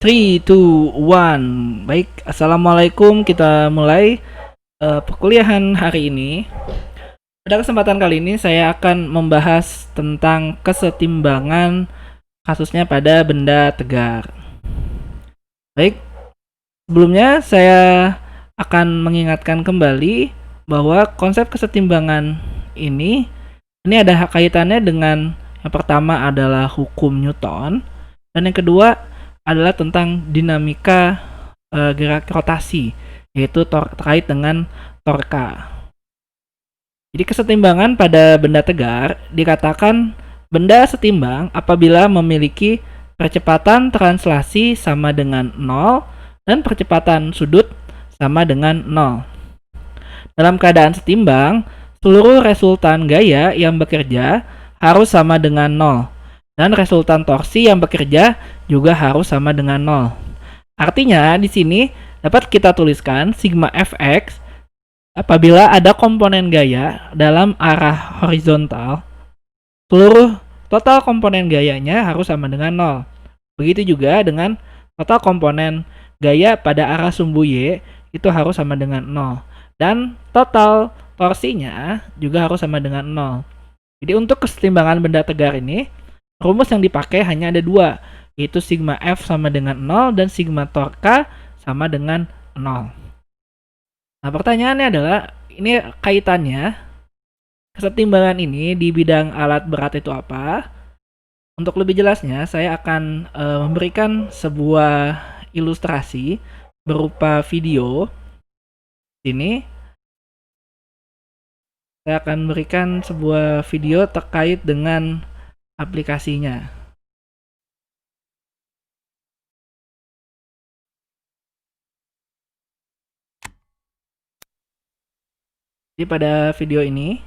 3, 2, 1. Baik, assalamualaikum. Kita mulai perkuliahan hari ini. Pada kesempatan kali ini saya akan membahas tentang kesetimbangan kasusnya pada benda tegar. Baik, sebelumnya saya akan mengingatkan kembali bahwa konsep kesetimbangan ini ada kaitannya dengan yang pertama adalah hukum Newton dan yang kedua adalah tentang dinamika gerak rotasi, yaitu terkait dengan torka. Jadi kesetimbangan pada benda tegar dikatakan benda setimbang apabila memiliki percepatan translasi sama dengan 0 dan percepatan sudut sama dengan 0. Dalam keadaan setimbang, seluruh resultan gaya yang bekerja harus sama dengan 0. Dan resultan torsi yang bekerja juga harus sama dengan 0. Artinya di sini dapat kita tuliskan sigma fx apabila ada komponen gaya dalam arah horizontal, seluruh total komponen gayanya harus sama dengan 0. Begitu juga dengan total komponen gaya pada arah sumbu Y itu harus sama dengan 0. Dan total torsinya juga harus sama dengan 0. Jadi untuk kesetimbangan benda tegar ini, rumus yang dipakai hanya ada dua, yaitu sigma F sama dengan 0 dan sigma torka sama dengan 0. Nah, pertanyaannya adalah, ini kaitannya kesetimbangan ini di bidang alat berat itu apa? Untuk lebih jelasnya, saya akan memberikan sebuah ilustrasi berupa video. Sini saya akan berikan sebuah video terkait dengan aplikasinya. Jadi pada video ini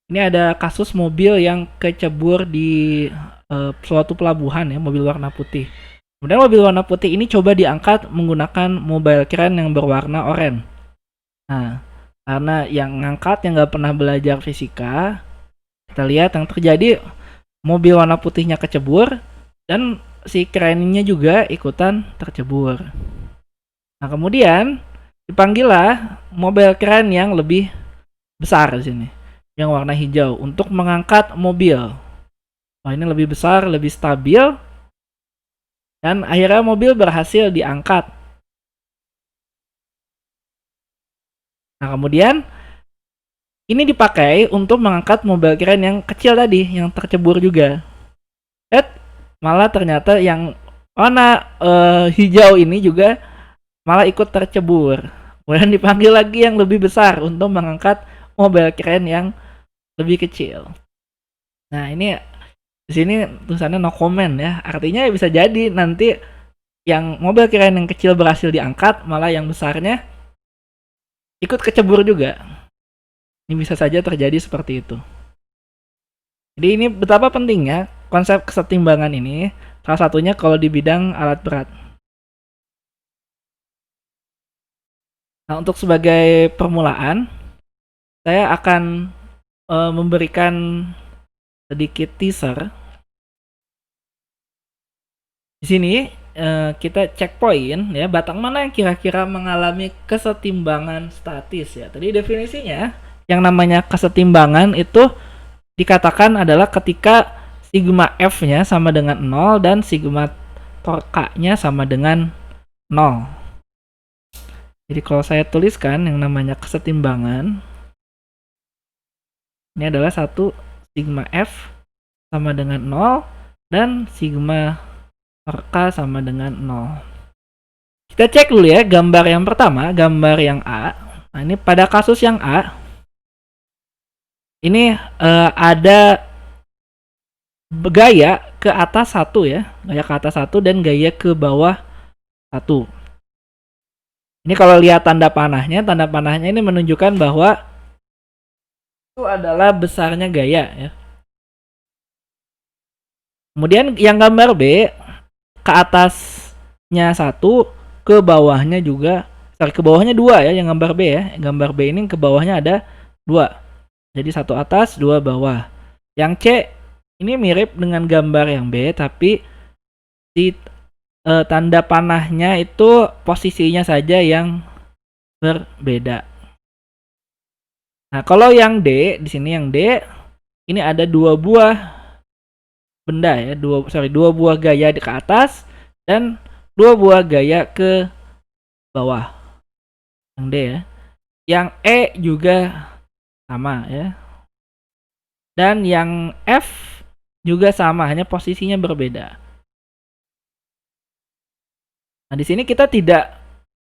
ada kasus mobil yang kecebur di suatu pelabuhan ya, mobil warna putih. Kemudian mobil warna putih ini coba diangkat menggunakan mobile crane yang berwarna oranye. Nah, karena yang ngangkat yang nggak pernah belajar fisika, kita lihat yang terjadi, mobil warna putihnya kecebur dan si crane-nya juga ikutan tercebur. Nah, kemudian dipanggillah mobile crane yang lebih besar di sini, yang warna hijau, untuk mengangkat mobil. Nah, ini lebih besar, lebih stabil, dan akhirnya mobil berhasil diangkat. Nah, kemudian ini dipakai untuk mengangkat mobile crane yang kecil tadi, yang tercebur juga. Malah ternyata yang warna hijau ini juga malah ikut tercebur. Kemudian dipanggil lagi yang lebih besar untuk mengangkat mobile crane yang lebih kecil. Nah, ini di sini tulisannya no comment ya. Artinya bisa jadi nanti yang mobile crane yang kecil berhasil diangkat, malah yang besarnya ikut kecebur juga. Ini bisa saja terjadi seperti itu. Jadi ini betapa pentingnya konsep kesetimbangan ini, salah satunya kalau di bidang alat berat. Nah, untuk sebagai permulaan, saya akan memberikan sedikit teaser. Di sini kita checkpoint ya, batang mana yang kira-kira mengalami kesetimbangan statis ya. Tadi definisinya, yang namanya kesetimbangan itu dikatakan adalah ketika sigma F-nya sama dengan 0 dan sigma torka-nya sama dengan 0. Jadi kalau saya tuliskan yang namanya kesetimbangan, ini adalah satu sigma F sama dengan 0 dan sigma torka sama dengan 0. Kita cek dulu ya gambar yang pertama, gambar yang A. Nah, ini pada kasus yang A, ini ada gaya ke atas 1 ya, gaya ke atas 1 dan gaya ke bawah 1. Ini kalau lihat tanda panahnya ini menunjukkan bahwa itu adalah besarnya gaya ya. Kemudian yang gambar B, ke atasnya 1, ke bawahnya juga, ke bawahnya 2 ya, yang gambar B ya. Gambar B ini ke bawahnya ada 2. Jadi 1 atas, 2 bawah. Yang C ini mirip dengan gambar yang B, tapi di tanda panahnya itu posisinya saja yang berbeda. Nah, kalau yang D, di sini yang D, ini ada dua buah benda ya, dua buah gaya ke atas dan dua buah gaya ke bawah. Yang D ya. Yang E juga sama ya. Dan yang F juga sama, hanya posisinya berbeda. Nah, di sini kita tidak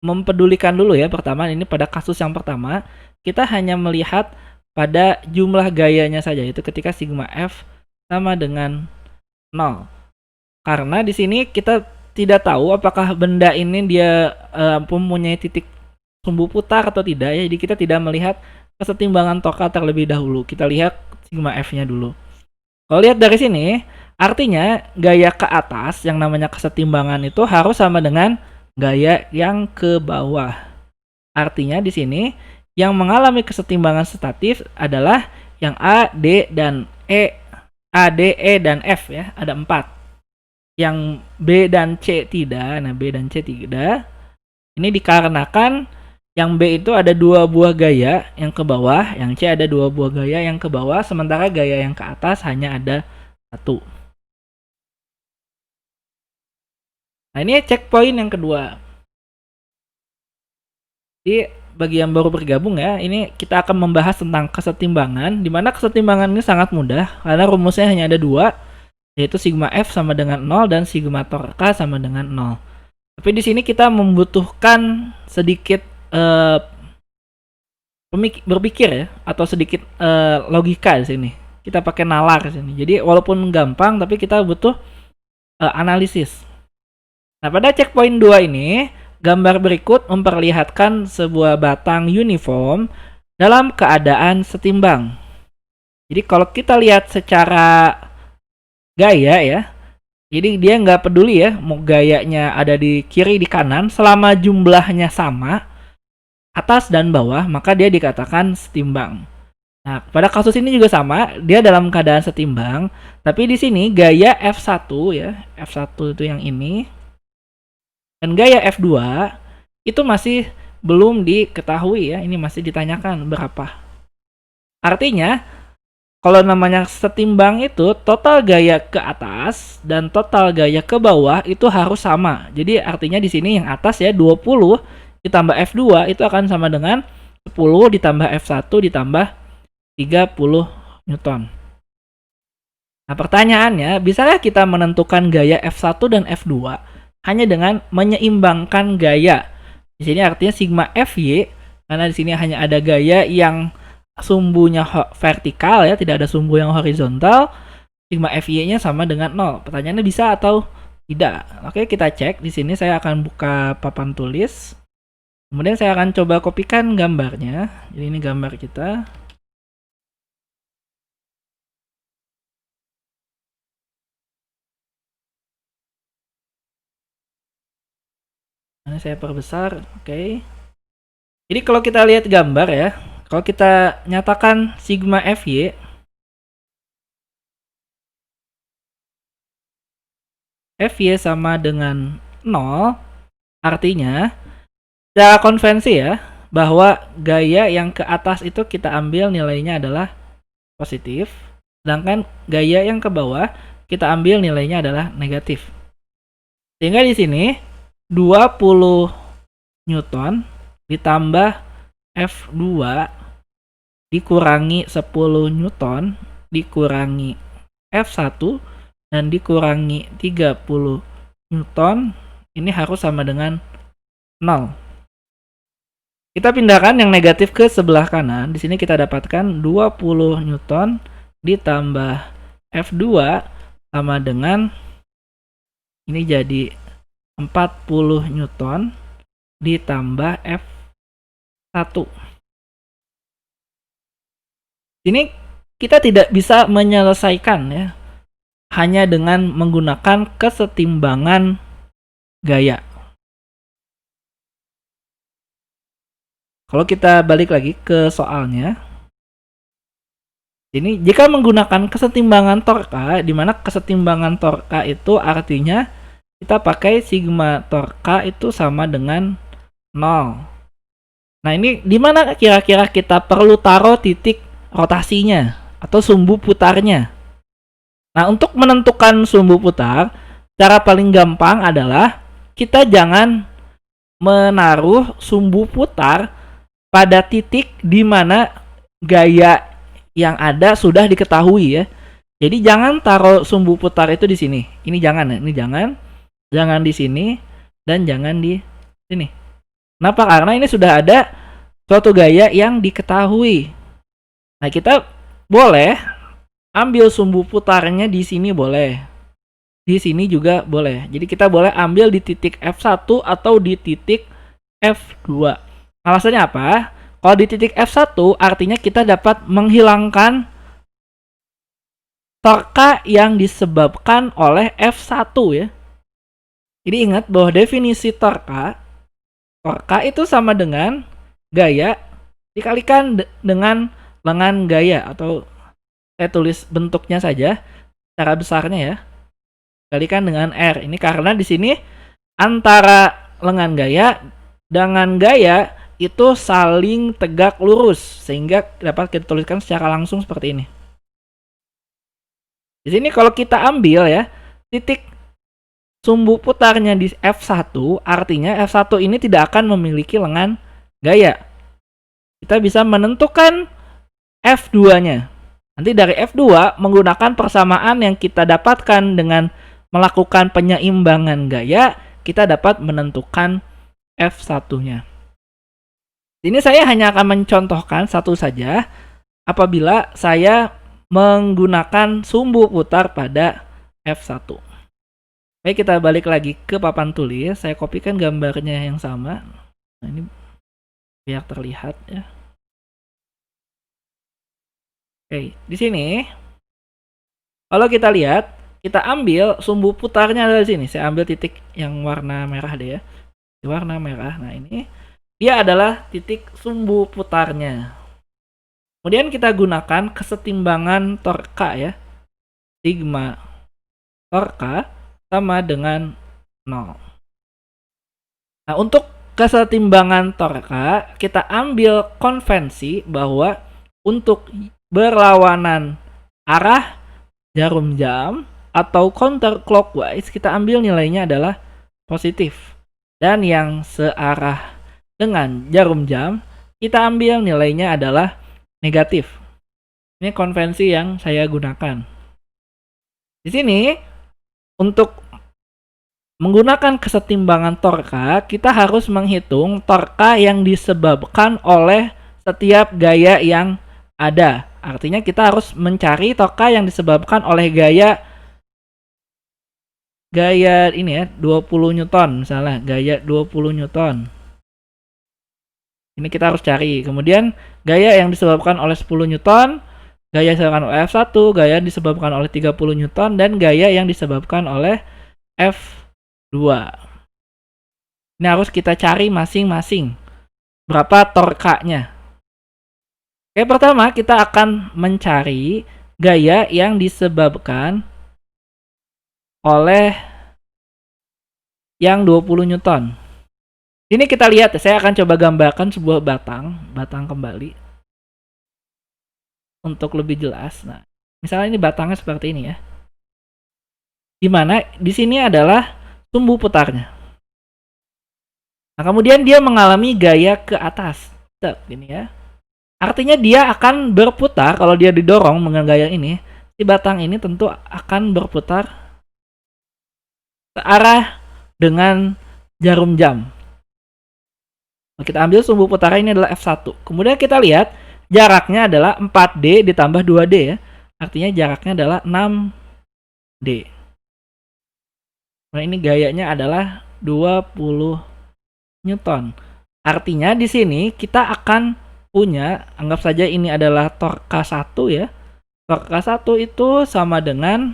mempedulikan dulu ya, pertama ini pada kasus yang pertama, kita hanya melihat pada jumlah gayanya saja, itu ketika sigma F sama dengan 0. Karena di sini kita tidak tahu apakah benda ini dia mempunyai titik sumbu putar atau tidak ya. Jadi kita tidak melihat kesetimbangan torka terlebih dahulu. Kita lihat sigma F-nya dulu. Kalau lihat dari sini, artinya gaya ke atas yang namanya kesetimbangan itu harus sama dengan gaya yang ke bawah. Artinya di sini yang mengalami kesetimbangan statis adalah yang A, D, dan E. A, D, E, dan F ya. Ada 4. Yang B dan C tidak. Nah, B dan C tidak. Ini dikarenakan yang B itu ada dua buah gaya yang ke bawah, yang C ada dua buah gaya yang ke bawah, sementara gaya yang ke atas hanya ada 1. Nah, ini checkpoint yang kedua. Jadi bagi yang baru bergabung ya, ini kita akan membahas tentang kesetimbangan, di mana kesetimbangan ini sangat mudah karena rumusnya hanya ada 2, yaitu sigma F sama dengan 0 dan sigma torka sama dengan 0. Tapi di sini kita membutuhkan sedikit berpikir ya, atau sedikit logika di sini. Kita pakai nalar di sini. Jadi walaupun gampang, tapi kita butuh analisis. Nah, pada checkpoint 2 ini, gambar berikut memperlihatkan sebuah batang uniform dalam keadaan setimbang. Jadi kalau kita lihat secara gaya ya, jadi dia nggak peduli ya mau gayanya ada di kiri di kanan, selama jumlahnya sama atas dan bawah, maka dia dikatakan setimbang. Nah, pada kasus ini juga sama, dia dalam keadaan setimbang, tapi di sini gaya F1 ya, F1 itu yang ini, dan gaya F2 itu masih belum diketahui ya, ini masih ditanyakan berapa. Artinya, kalau namanya setimbang itu total gaya ke atas dan total gaya ke bawah itu harus sama. Jadi artinya di sini yang atas ya 20 ditambah F2 itu akan sama dengan 10 ditambah F1 ditambah 30 Newton. Nah, pertanyaannya, bisakah kita menentukan gaya F1 dan F2 hanya dengan menyeimbangkan gaya? Di sini artinya sigma Fy, karena di sini hanya ada gaya yang sumbunya vertikal ya, tidak ada sumbu yang horizontal. Sigma Fy-nya sama dengan 0. Pertanyaannya bisa atau tidak? Oke, kita cek. Di sini saya akan buka papan tulis. Kemudian saya akan coba kopikan gambarnya. Jadi ini gambar kita. Ini saya perbesar. Oke. Jadi kalau kita lihat gambar ya, kalau kita nyatakan sigma Fy, Fy sama dengan 0, artinya secara konvensi ya, bahwa gaya yang ke atas itu kita ambil nilainya adalah positif, sedangkan gaya yang ke bawah kita ambil nilainya adalah negatif. Sehingga di sini 20 Newton ditambah F2 dikurangi 10 Newton dikurangi F1 dan dikurangi 30 Newton ini harus sama dengan 0. Kita pindahkan yang negatif ke sebelah kanan. Di sini kita dapatkan 20 Newton ditambah F2 sama dengan ini jadi 40 Newton ditambah F1. Ini kita tidak bisa menyelesaikan ya hanya dengan menggunakan kesetimbangan gaya. Kalau kita balik lagi ke soalnya, ini jika menggunakan kesetimbangan torka, di mana kesetimbangan torka itu artinya kita pakai sigma torka itu sama dengan 0. Nah, ini di mana kira-kira kita perlu taruh titik rotasinya atau sumbu putarnya? Nah, untuk menentukan sumbu putar, cara paling gampang adalah kita jangan menaruh sumbu putar pada titik di mana gaya yang ada sudah diketahui ya. Jadi jangan taruh sumbu putar itu di sini. Ini jangan ya, ini jangan di sini dan jangan di sini. Kenapa? Karena ini sudah ada suatu gaya yang diketahui. Nah, kita boleh ambil sumbu putarnya di sini boleh. Di sini juga boleh. Jadi kita boleh ambil di titik F1 atau di titik F2. Alasannya apa? Kalau di titik F1 artinya kita dapat menghilangkan torka yang disebabkan oleh F1 ya. Jadi ingat bahwa definisi torka itu sama dengan gaya dikalikan dengan lengan gaya, atau saya tulis bentuknya saja secara besarnya ya. Kalikan dengan R. Ini karena di sini antara lengan gaya dengan gaya itu saling tegak lurus, sehingga dapat kita tuliskan secara langsung seperti ini. Di sini kalau kita ambil ya, titik sumbu putarnya di F1, artinya F1 ini tidak akan memiliki lengan gaya. Kita bisa menentukan F2-nya. Nanti dari F2 menggunakan persamaan yang kita dapatkan dengan melakukan penyeimbangan gaya, kita dapat menentukan F1-nya. Ini saya hanya akan mencontohkan satu saja apabila saya menggunakan sumbu putar pada F1. Baik, kita balik lagi ke papan tulis. Saya kopikan gambarnya yang sama. Nah, ini biar terlihat ya. Oke, di sini kalau kita lihat, kita ambil sumbu putarnya dari sini. Saya ambil titik yang warna merah deh ya. Di warna merah. Nah, ini dia adalah titik sumbu putarnya. Kemudian kita gunakan kesetimbangan torka ya. Sigma torka sama dengan 0. Nah, untuk kesetimbangan torka, kita ambil konvensi bahwa untuk berlawanan arah jarum jam atau counterclockwise, kita ambil nilainya adalah positif. Dan yang searah dengan jarum jam, kita ambil nilainya adalah negatif. Ini konvensi yang saya gunakan. Di sini, untuk menggunakan kesetimbangan torka, kita harus menghitung torka yang disebabkan oleh setiap gaya yang ada. Artinya kita harus mencari torka yang disebabkan oleh gaya ini ya, 20 Newton misalnya, gaya 20 Newton. Ini kita harus cari. Kemudian gaya yang disebabkan oleh 10 Newton, gaya disebabkan oleh F1, gaya disebabkan oleh 30 Newton, dan gaya yang disebabkan oleh F2. Ini harus kita cari masing-masing berapa torkanya. Oke, pertama kita akan mencari gaya yang disebabkan oleh yang 20 Newton. Ini kita lihat, saya akan coba gambarkan sebuah batang kembali untuk lebih jelas. Nah, misalnya ini batangnya seperti ini ya. Dimana di sini adalah sumbu putarnya. Nah, kemudian dia mengalami gaya ke atas. Gini ya. Artinya dia akan berputar, kalau dia didorong dengan gaya ini, si batang ini tentu akan berputar searah dengan jarum jam. Kita ambil sumbu putaran ini adalah F1. Kemudian kita lihat jaraknya adalah 4D ditambah 2D ya. Artinya jaraknya adalah 6D. Nah, ini gayanya adalah 20 Newton. Artinya di sini kita akan punya, anggap saja ini adalah torka 1 ya. Torka 1 itu sama dengan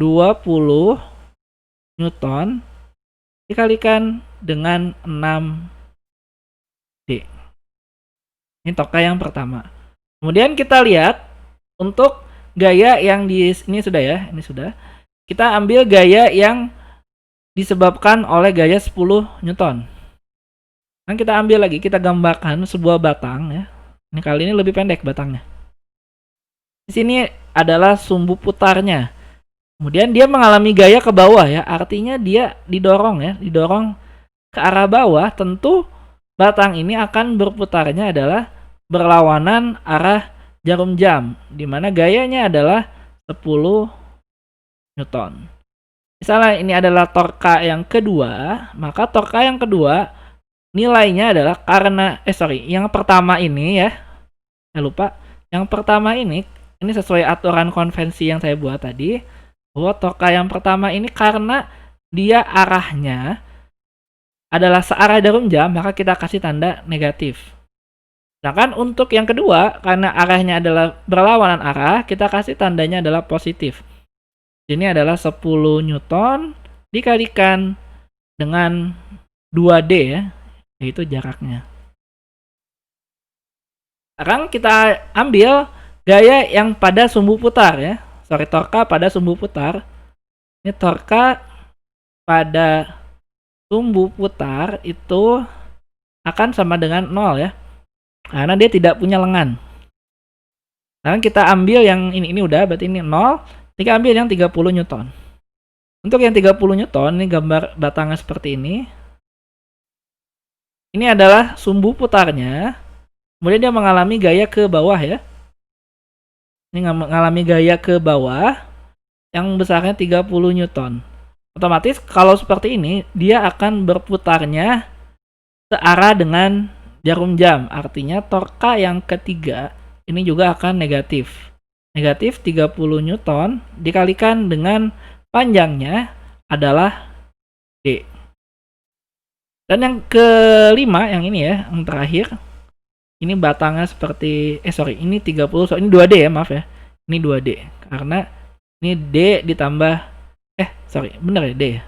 20 Newton dikalikan dengan 6D. Ini torka yang pertama. Kemudian kita lihat untuk gaya yang di ini sudah ya, ini sudah. Kita ambil gaya yang disebabkan oleh gaya 10 Newton. Nah, kita ambil lagi, kita gambarkan sebuah batang ya. Ini kali ini lebih pendek batangnya. Di sini adalah sumbu putarnya. Kemudian dia mengalami gaya ke bawah ya, artinya dia didorong ya, didorong ke arah bawah. Tentu batang ini akan berputarnya adalah berlawanan arah jarum jam, di mana gayanya adalah 10 Newton. Misalnya ini adalah torka yang kedua, maka torka yang kedua nilainya adalah karena yang pertama ini ya, saya lupa. Yang pertama ini sesuai aturan konvensi yang saya buat tadi, bahwa torka yang pertama ini karena dia arahnya adalah searah jarum jam, maka kita kasih tanda negatif. Sedangkan untuk yang kedua, karena arahnya adalah berlawanan arah, kita kasih tandanya adalah positif. Ini adalah 10 Newton dikalikan dengan 2D ya, yaitu jaraknya. Sekarang kita ambil gaya yang pada sumbu putar ya. Torka pada sumbu putar. Ini torka pada sumbu putar itu akan sama dengan 0 ya. Karena dia tidak punya lengan. Sekarang kita ambil yang ini udah, berarti ini 0. Kita ambil yang 30 Newton. Untuk yang 30 Newton, ini gambar batangnya seperti ini. Ini adalah sumbu putarnya. Kemudian dia mengalami gaya ke bawah ya. Ini mengalami gaya ke bawah yang besarnya 30 Newton. Otomatis kalau seperti ini, dia akan berputarnya searah dengan jarum jam. Artinya torka yang ketiga ini juga akan negatif. Negatif 30 Newton dikalikan dengan panjangnya adalah D. Dan yang kelima, yang ini ya, yang terakhir. Ini batangnya seperti, ini 30, ini 2D ya, maaf ya. Ini 2D. Karena ini D ditambah, bener ya D ya.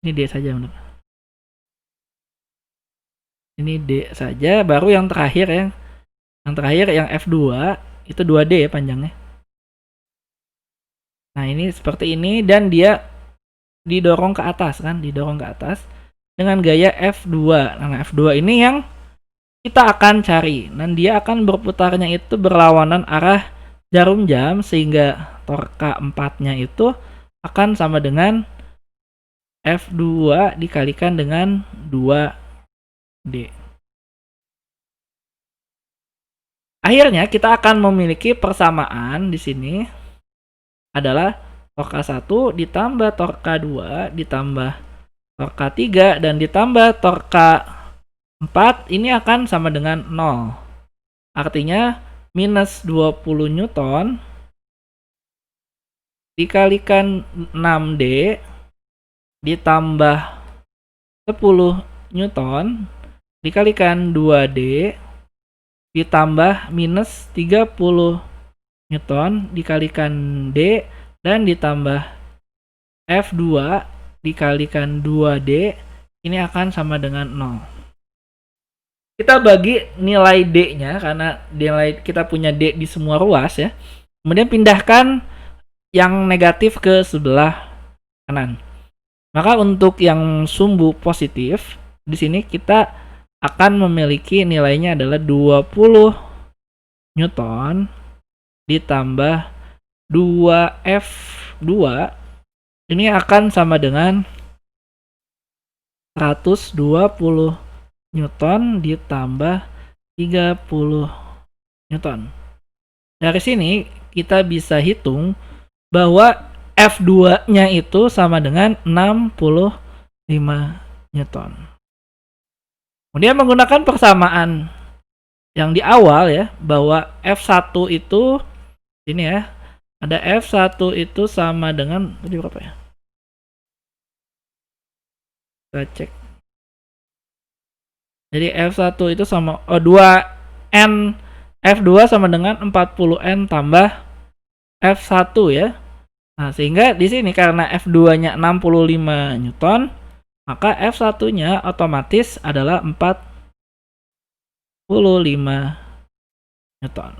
Ini D saja bener. Ini D saja, baru yang terakhir ya. Yang terakhir yang F2 itu 2D ya panjangnya. Nah, ini seperti ini dan dia didorong ke atas kan, didorong ke atas dengan gaya F2. Nah, F2 ini yang kita akan cari dan dia akan berputarnya itu berlawanan arah jarum jam sehingga torka 4-nya itu akan sama dengan F2 dikalikan dengan 2D. Akhirnya kita akan memiliki persamaan di sini adalah torka 1 ditambah torka 2 ditambah torka 3 dan ditambah torka 4 ini akan sama dengan 0. Artinya minus 20 Newton dikalikan 6D ditambah 10 Newton dikalikan 2D ditambah minus 30 Newton dikalikan D dan ditambah F2 dikalikan 2D ini akan sama dengan 0. Kita bagi nilai D-nya karena nilai kita punya D di semua ruas ya. Kemudian pindahkan yang negatif ke sebelah kanan. Maka untuk yang sumbu positif di sini kita akan memiliki nilainya adalah 20 Newton ditambah 2F2 ini akan sama dengan 120 Newton ditambah 30 Newton. Dari sini kita bisa hitung bahwa F2-nya itu sama dengan 65 Newton. Kemudian menggunakan persamaan yang di awal ya, bahwa F1 itu ini ya, ada F1 itu sama dengan tadi berapa ya? Kita cek. Jadi F1 itu sama 2N F2 sama dengan 40N tambah F1 ya. Nah, sehingga di sini karena F2-nya 65 Newton, maka F1-nya otomatis adalah 45 Newton.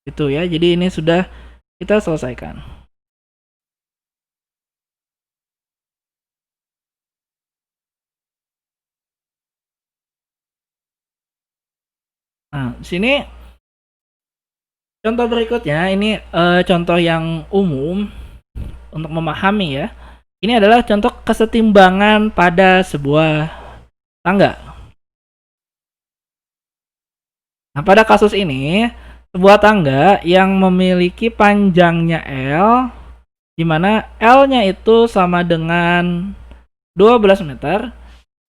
Itu ya. Jadi ini sudah kita selesaikan. Nah, di sini contoh berikutnya ini contoh yang umum untuk memahami ya. Ini adalah contoh kesetimbangan pada sebuah tangga. Nah, pada kasus ini sebuah tangga yang memiliki panjangnya L, di mana L-nya itu sama dengan 12 meter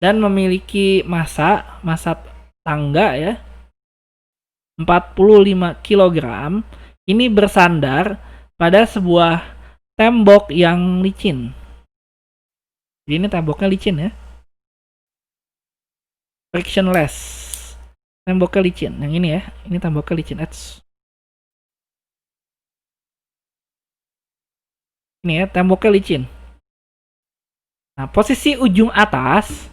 dan memiliki massa tangga ya 45 kg, ini bersandar pada sebuah tembok yang licin. Jadi ini temboknya licin ya. Frictionless. Temboknya licin. Yang ini ya, ini temboknya licin. Ini ya, temboknya licin. Nah, posisi ujung atas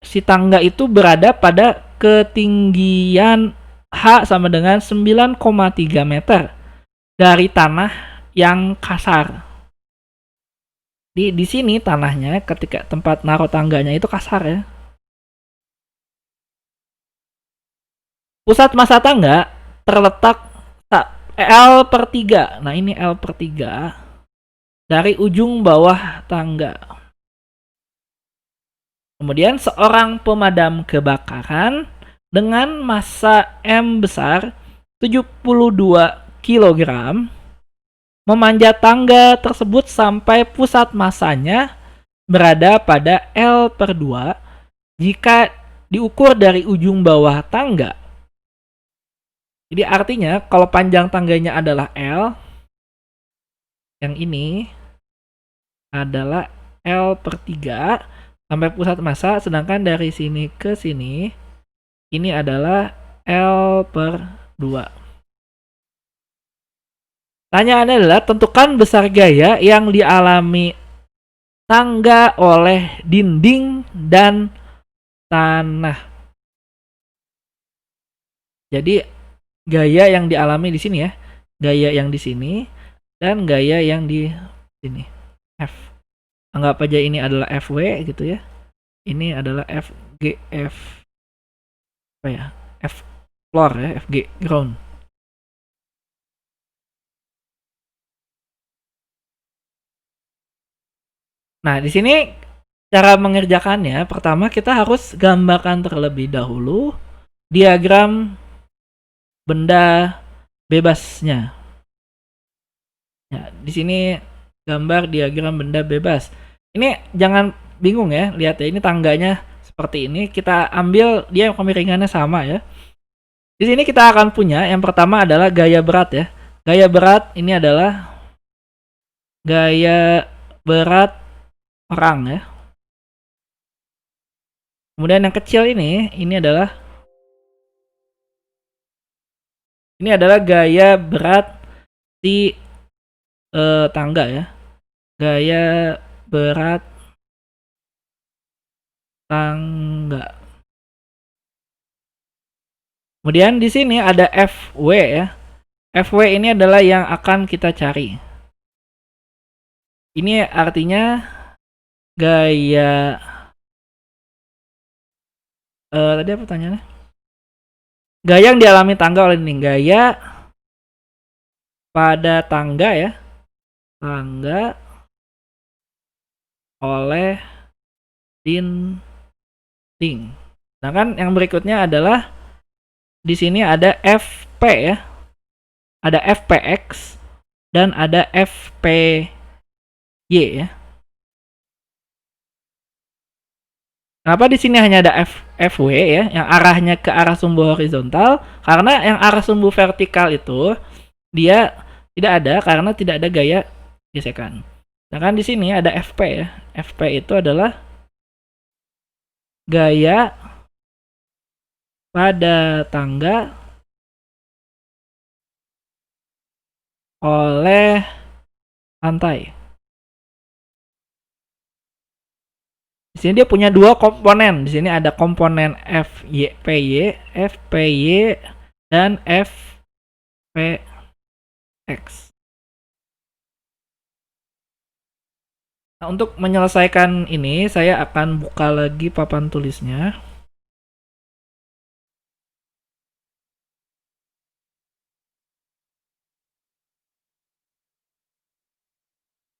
si tangga itu berada pada ketinggian H sama dengan 9,3 meter dari tanah yang kasar. Di sini tanahnya ketika tempat naruh tangganya itu kasar ya. Pusat massa tangga terletak L per 3. Nah ini L per 3 dari ujung bawah tangga. Kemudian seorang pemadam kebakaran dengan massa M besar 72 kg memanjat tangga tersebut sampai pusat massanya berada pada L per 2 jika diukur dari ujung bawah tangga. Jadi artinya kalau panjang tangganya adalah L, yang ini adalah L per 3 sampai pusat massa, sedangkan dari sini ke sini ini adalah L per 2. Pertanyaannya adalah tentukan besar gaya yang dialami tangga oleh dinding dan tanah. Jadi gaya yang dialami di sini ya, gaya yang di sini dan gaya yang di sini F. Anggap aja ini adalah FW gitu ya. Ini adalah FG F apa ya? F floor ya, FG ground. Nah, di sini cara mengerjakannya, pertama kita harus gambarkan terlebih dahulu diagram benda bebasnya. Ya, di sini gambar diagram benda bebas. Ini jangan bingung ya, lihat ya, ini tangganya seperti ini. Kita ambil dia kemiringannya sama ya. Di sini kita akan punya yang pertama adalah gaya berat ya. Gaya berat ini adalah gaya berat orang ya. Kemudian yang kecil ini adalah gaya berat si tangga ya. Gaya berat tangga. Kemudian di sini ada FW ya. FW ini adalah yang akan kita cari. Ini artinya gaya tadi apa pertanyaannya? Gaya yang dialami tangga oleh dinding. Gaya pada tangga ya. Tangga oleh dinding. Nah kan yang berikutnya adalah di sini ada FP ya. Ada FPX dan ada FPY ya. Kenapa di sini hanya ada FW ya, yang arahnya ke arah sumbu horizontal? Karena yang arah sumbu vertikal itu dia tidak ada karena tidak ada gaya gesekan. Sedangkan di sini ada FP ya. FP itu adalah gaya pada tangga oleh lantai. Di sini dia punya dua komponen. Di sini ada komponen FPY dan FPY. X. Nah, untuk menyelesaikan ini, saya akan buka lagi papan tulisnya.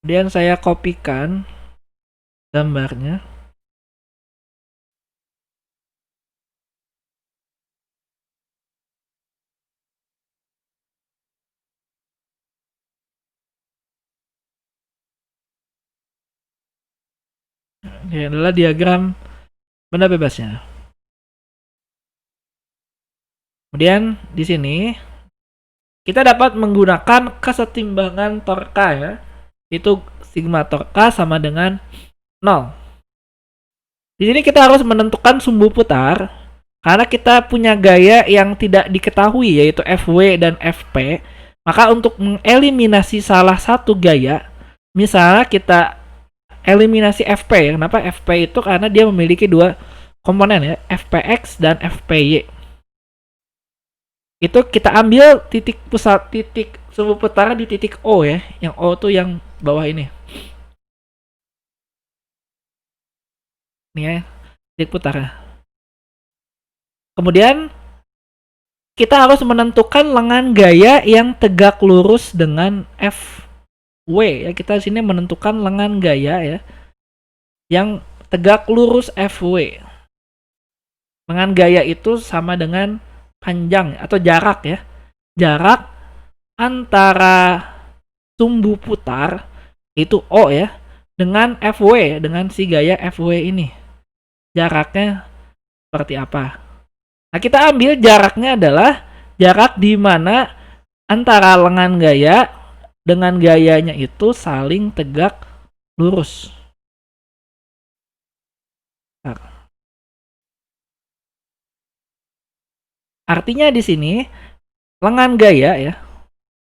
Kemudian saya kopikan gambarnya. Ini adalah diagram benda bebasnya. Kemudian di sini kita dapat menggunakan kesetimbangan torka ya. Itu sigma torka sama dengan 0. Di sini kita harus menentukan sumbu putar karena kita punya gaya yang tidak diketahui yaitu Fw dan Fp. Maka untuk mengeliminasi salah satu gaya, misalnya kita eliminasi Fp. Kenapa Fp itu? Karena dia memiliki dua komponen ya, Fpx dan Fpy. Itu kita ambil titik pusat, titik sumbu putaran di titik O ya. Yang O itu yang bawah ini. Ini ya, titik putarnya. Kemudian kita harus menentukan lengan gaya yang tegak lurus dengan Fw ya. Kita sini menentukan lengan gaya ya yang tegak lurus Fw. Lengan gaya itu sama dengan panjang atau jarak ya. Jarak antara sumbu putar itu O ya dengan Fw, dengan si gaya Fw ini. Jaraknya seperti apa? Nah, kita ambil jaraknya adalah jarak di mana antara lengan gaya dengan gayanya itu saling tegak lurus. Artinya di sini lengan gaya ya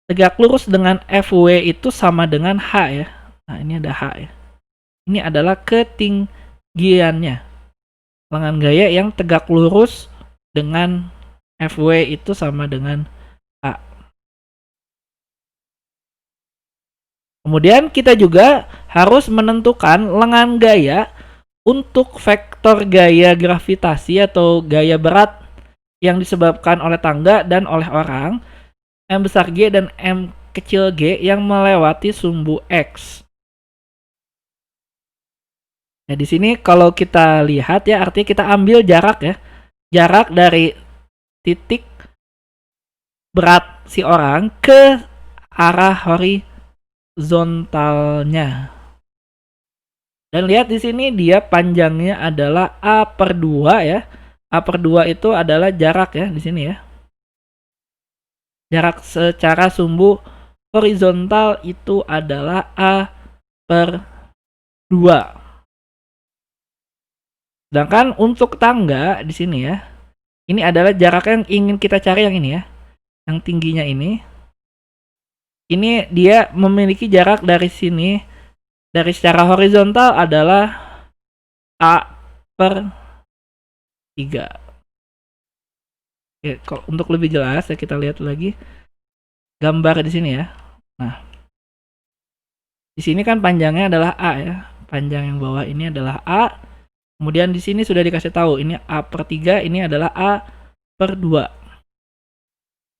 tegak lurus dengan Fw itu sama dengan H ya. Nah, ini ada H ya. Ini adalah ketinggiannya. Lengan gaya yang tegak lurus dengan Fw itu sama dengan H. Kemudian kita juga harus menentukan lengan gaya untuk vektor gaya gravitasi atau gaya berat yang disebabkan oleh tangga dan oleh orang, M besar G dan M kecil g yang melewati sumbu X. Nah, di sini kalau kita lihat ya, artinya kita ambil jarak ya. Jarak dari titik berat si orang ke arah horizontalnya. Dan lihat di sini dia panjangnya adalah A/2 ya. A/2 itu adalah jarak ya di sini ya. Jarak secara sumbu horizontal itu adalah A/2. Sedangkan untuk tangga di sini ya, ini adalah jarak yang ingin kita cari yang ini ya. Yang tingginya ini. Ini dia memiliki jarak dari sini, dari secara horizontal adalah A/3. Oke, untuk lebih jelas ya kita lihat lagi gambar di sini ya. Nah, di sini kan panjangnya adalah A ya. Panjang yang bawah ini adalah A. Kemudian di sini sudah dikasih tahu ini A/3, ini adalah A/2.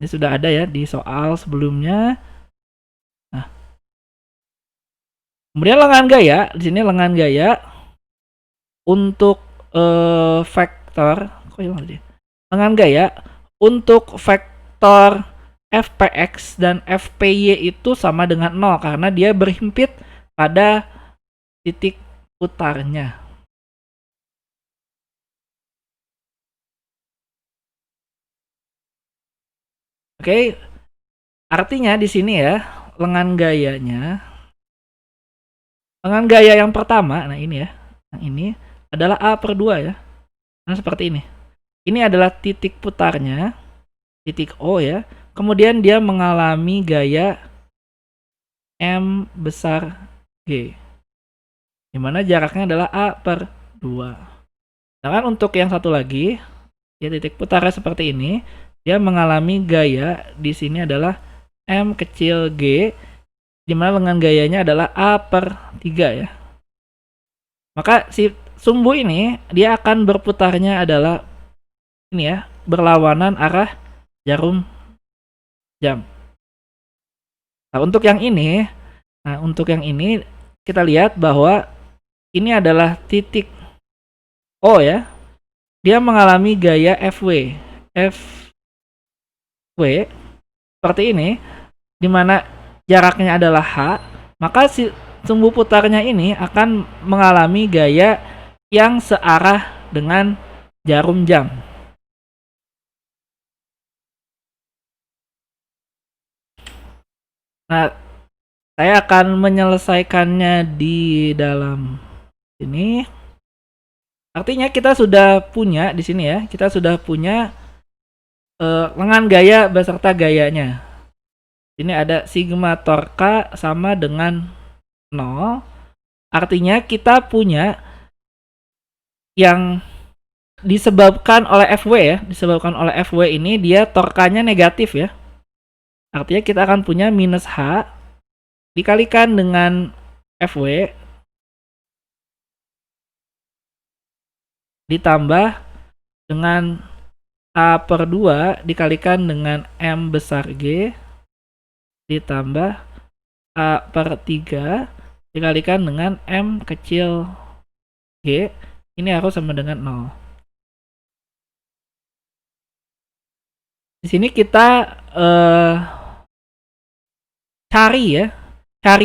Ini sudah ada ya di soal sebelumnya. Nah, kemudian lengan gaya, di sini lengan gaya untuk vektor, lengan gaya untuk vektor Fpx dan Fpy itu sama dengan 0 karena dia berhimpit pada titik putarnya. Oke, artinya di sini ya lengan gayanya, lengan gaya yang pertama, nah ini ya, yang ini adalah A/2 ya. Nah seperti ini. Ini adalah titik putarnya, titik O ya. Kemudian dia mengalami gaya M besar G. Dimana jaraknya adalah A/2. Sedangkan untuk yang satu lagi, ya titik putarnya seperti ini, dia mengalami gaya di sini adalah M kecil G, dimana dengan gayanya adalah A per 3 ya. Maka si sumbu ini dia akan berputarnya adalah ini ya, berlawanan arah jarum jam. Nah, untuk yang ini kita lihat bahwa ini adalah titik O ya. Dia mengalami gaya FW. FW seperti ini, di mana jaraknya adalah H, maka si sumbu putarnya ini akan mengalami gaya yang searah dengan jarum jam. Nah, saya akan menyelesaikannya di dalam ini. Artinya kita sudah punya di sini ya, kita sudah punya lengan gaya beserta gayanya. Ini ada sigma torka sama dengan 0. Artinya kita punya yang disebabkan oleh FW ya, disebabkan oleh FW ini dia torkanya negatif ya. Artinya kita akan punya minus H dikalikan dengan FW ditambah dengan A per 2 dikalikan dengan M besar G ditambah A per 3 dikalikan dengan M kecil G. Ini harus sama dengan 0. Di sini kita cari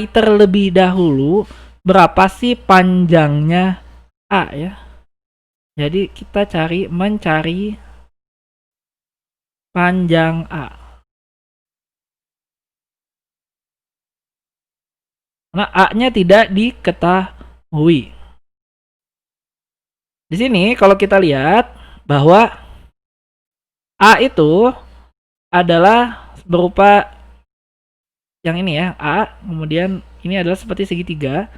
terlebih dahulu berapa sih panjangnya A ya. Jadi kita mencari panjang A. Nah, A-nya tidak diketahui. Di sini kalau kita lihat bahwa A itu adalah berupa yang ini ya, A, kemudian ini adalah seperti segitiga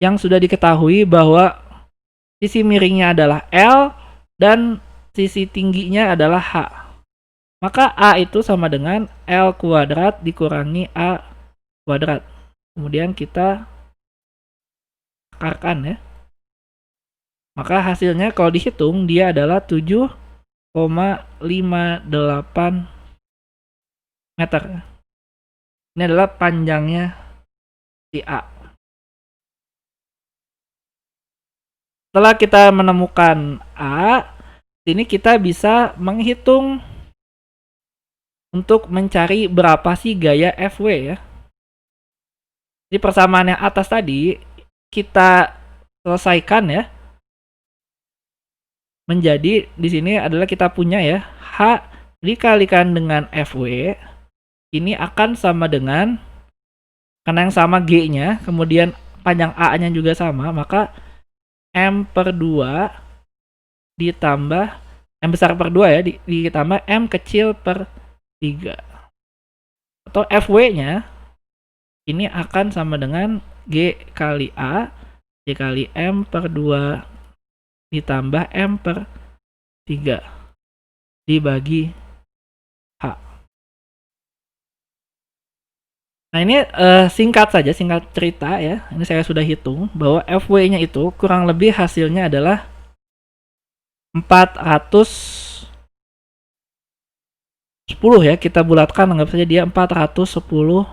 yang sudah diketahui bahwa sisi miringnya adalah L dan sisi tingginya adalah H. Maka A itu sama dengan L kuadrat dikurangi A kuadrat. Kemudian kita akarkan ya. Maka hasilnya kalau dihitung dia adalah 7,58 meter. Ini adalah panjangnya si A. Setelah kita menemukan A, ini kita bisa menghitung untuk mencari berapa sih gaya FW ya. Di persamaan yang atas tadi kita selesaikan ya. Menjadi di sini adalah kita punya ya, H dikalikan dengan FW ini akan sama dengan, karena yang sama G-nya, kemudian panjang A-nya juga sama, maka M per 2 ditambah M besar per 2 ya, ditambah M kecil per 3. Atau FW-nya ini akan sama dengan G kali A dikali M per 2 ditambah M per 3 dibagi H. Nah ini singkat cerita ya. Ini saya sudah hitung bahwa FW-nya itu kurang lebih hasilnya adalah 410 ya. Kita bulatkan, anggap saja dia 410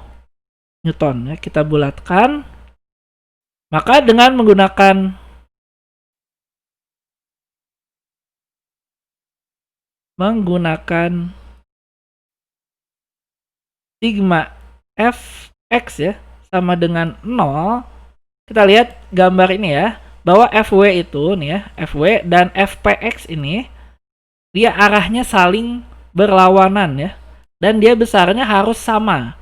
Newton ya. Kita bulatkan. Maka dengan menggunakan sigma Fx ya sama dengan 0, kita lihat gambar ini ya, bahwa FW itu nih ya, FW dan Fpx ini dia arahnya saling berlawanan ya, dan dia besarnya harus sama.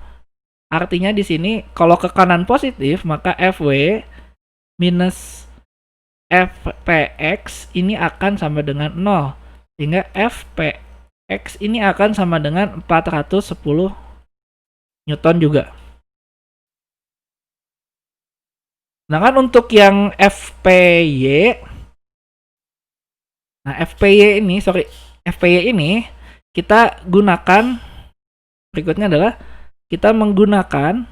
Artinya di sini kalau ke kanan positif, maka FW minus Fpx ini akan sama dengan 0, sehingga Fpx ini akan sama dengan 410 Newton juga. Nah kan untuk yang FPY, nah FPY ini kita gunakan, berikutnya adalah kita menggunakan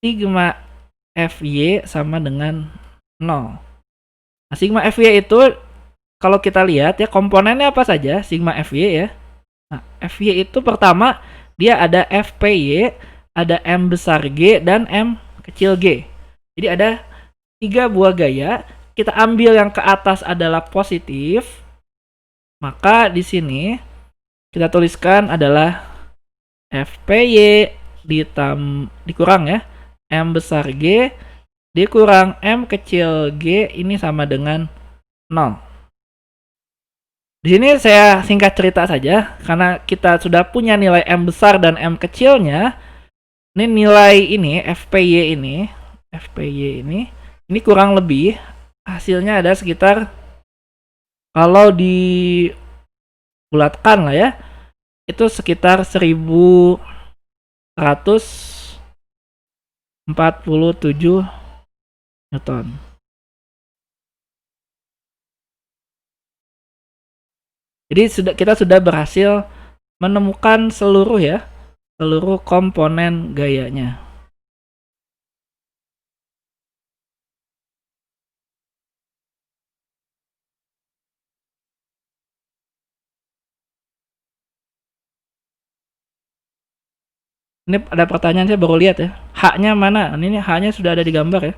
sigma Fy sama dengan 0. Nah, sigma Fy itu kalau kita lihat ya komponennya apa saja sigma Fy ya. Nah, Fy itu pertama dia ada Fpy, ada M besar G dan M kecil g. Jadi ada 3 buah gaya. Kita ambil yang ke atas adalah positif. Maka di sini kita tuliskan adalah Fpy dikurang ya M besar G dikurang M kecil g ini sama dengan 0. Di sini saya singkat cerita saja karena kita sudah punya nilai M besar dan M kecilnya. Ini nilai ini Fpy ini kurang lebih hasilnya ada sekitar, kalau dibulatkan lah ya, itu sekitar 1147 Newton. Jadi kita sudah berhasil menemukan seluruh komponen gayanya. Ini ada pertanyaan, saya baru lihat ya. H-nya mana? Ini H-nya sudah ada di gambar ya.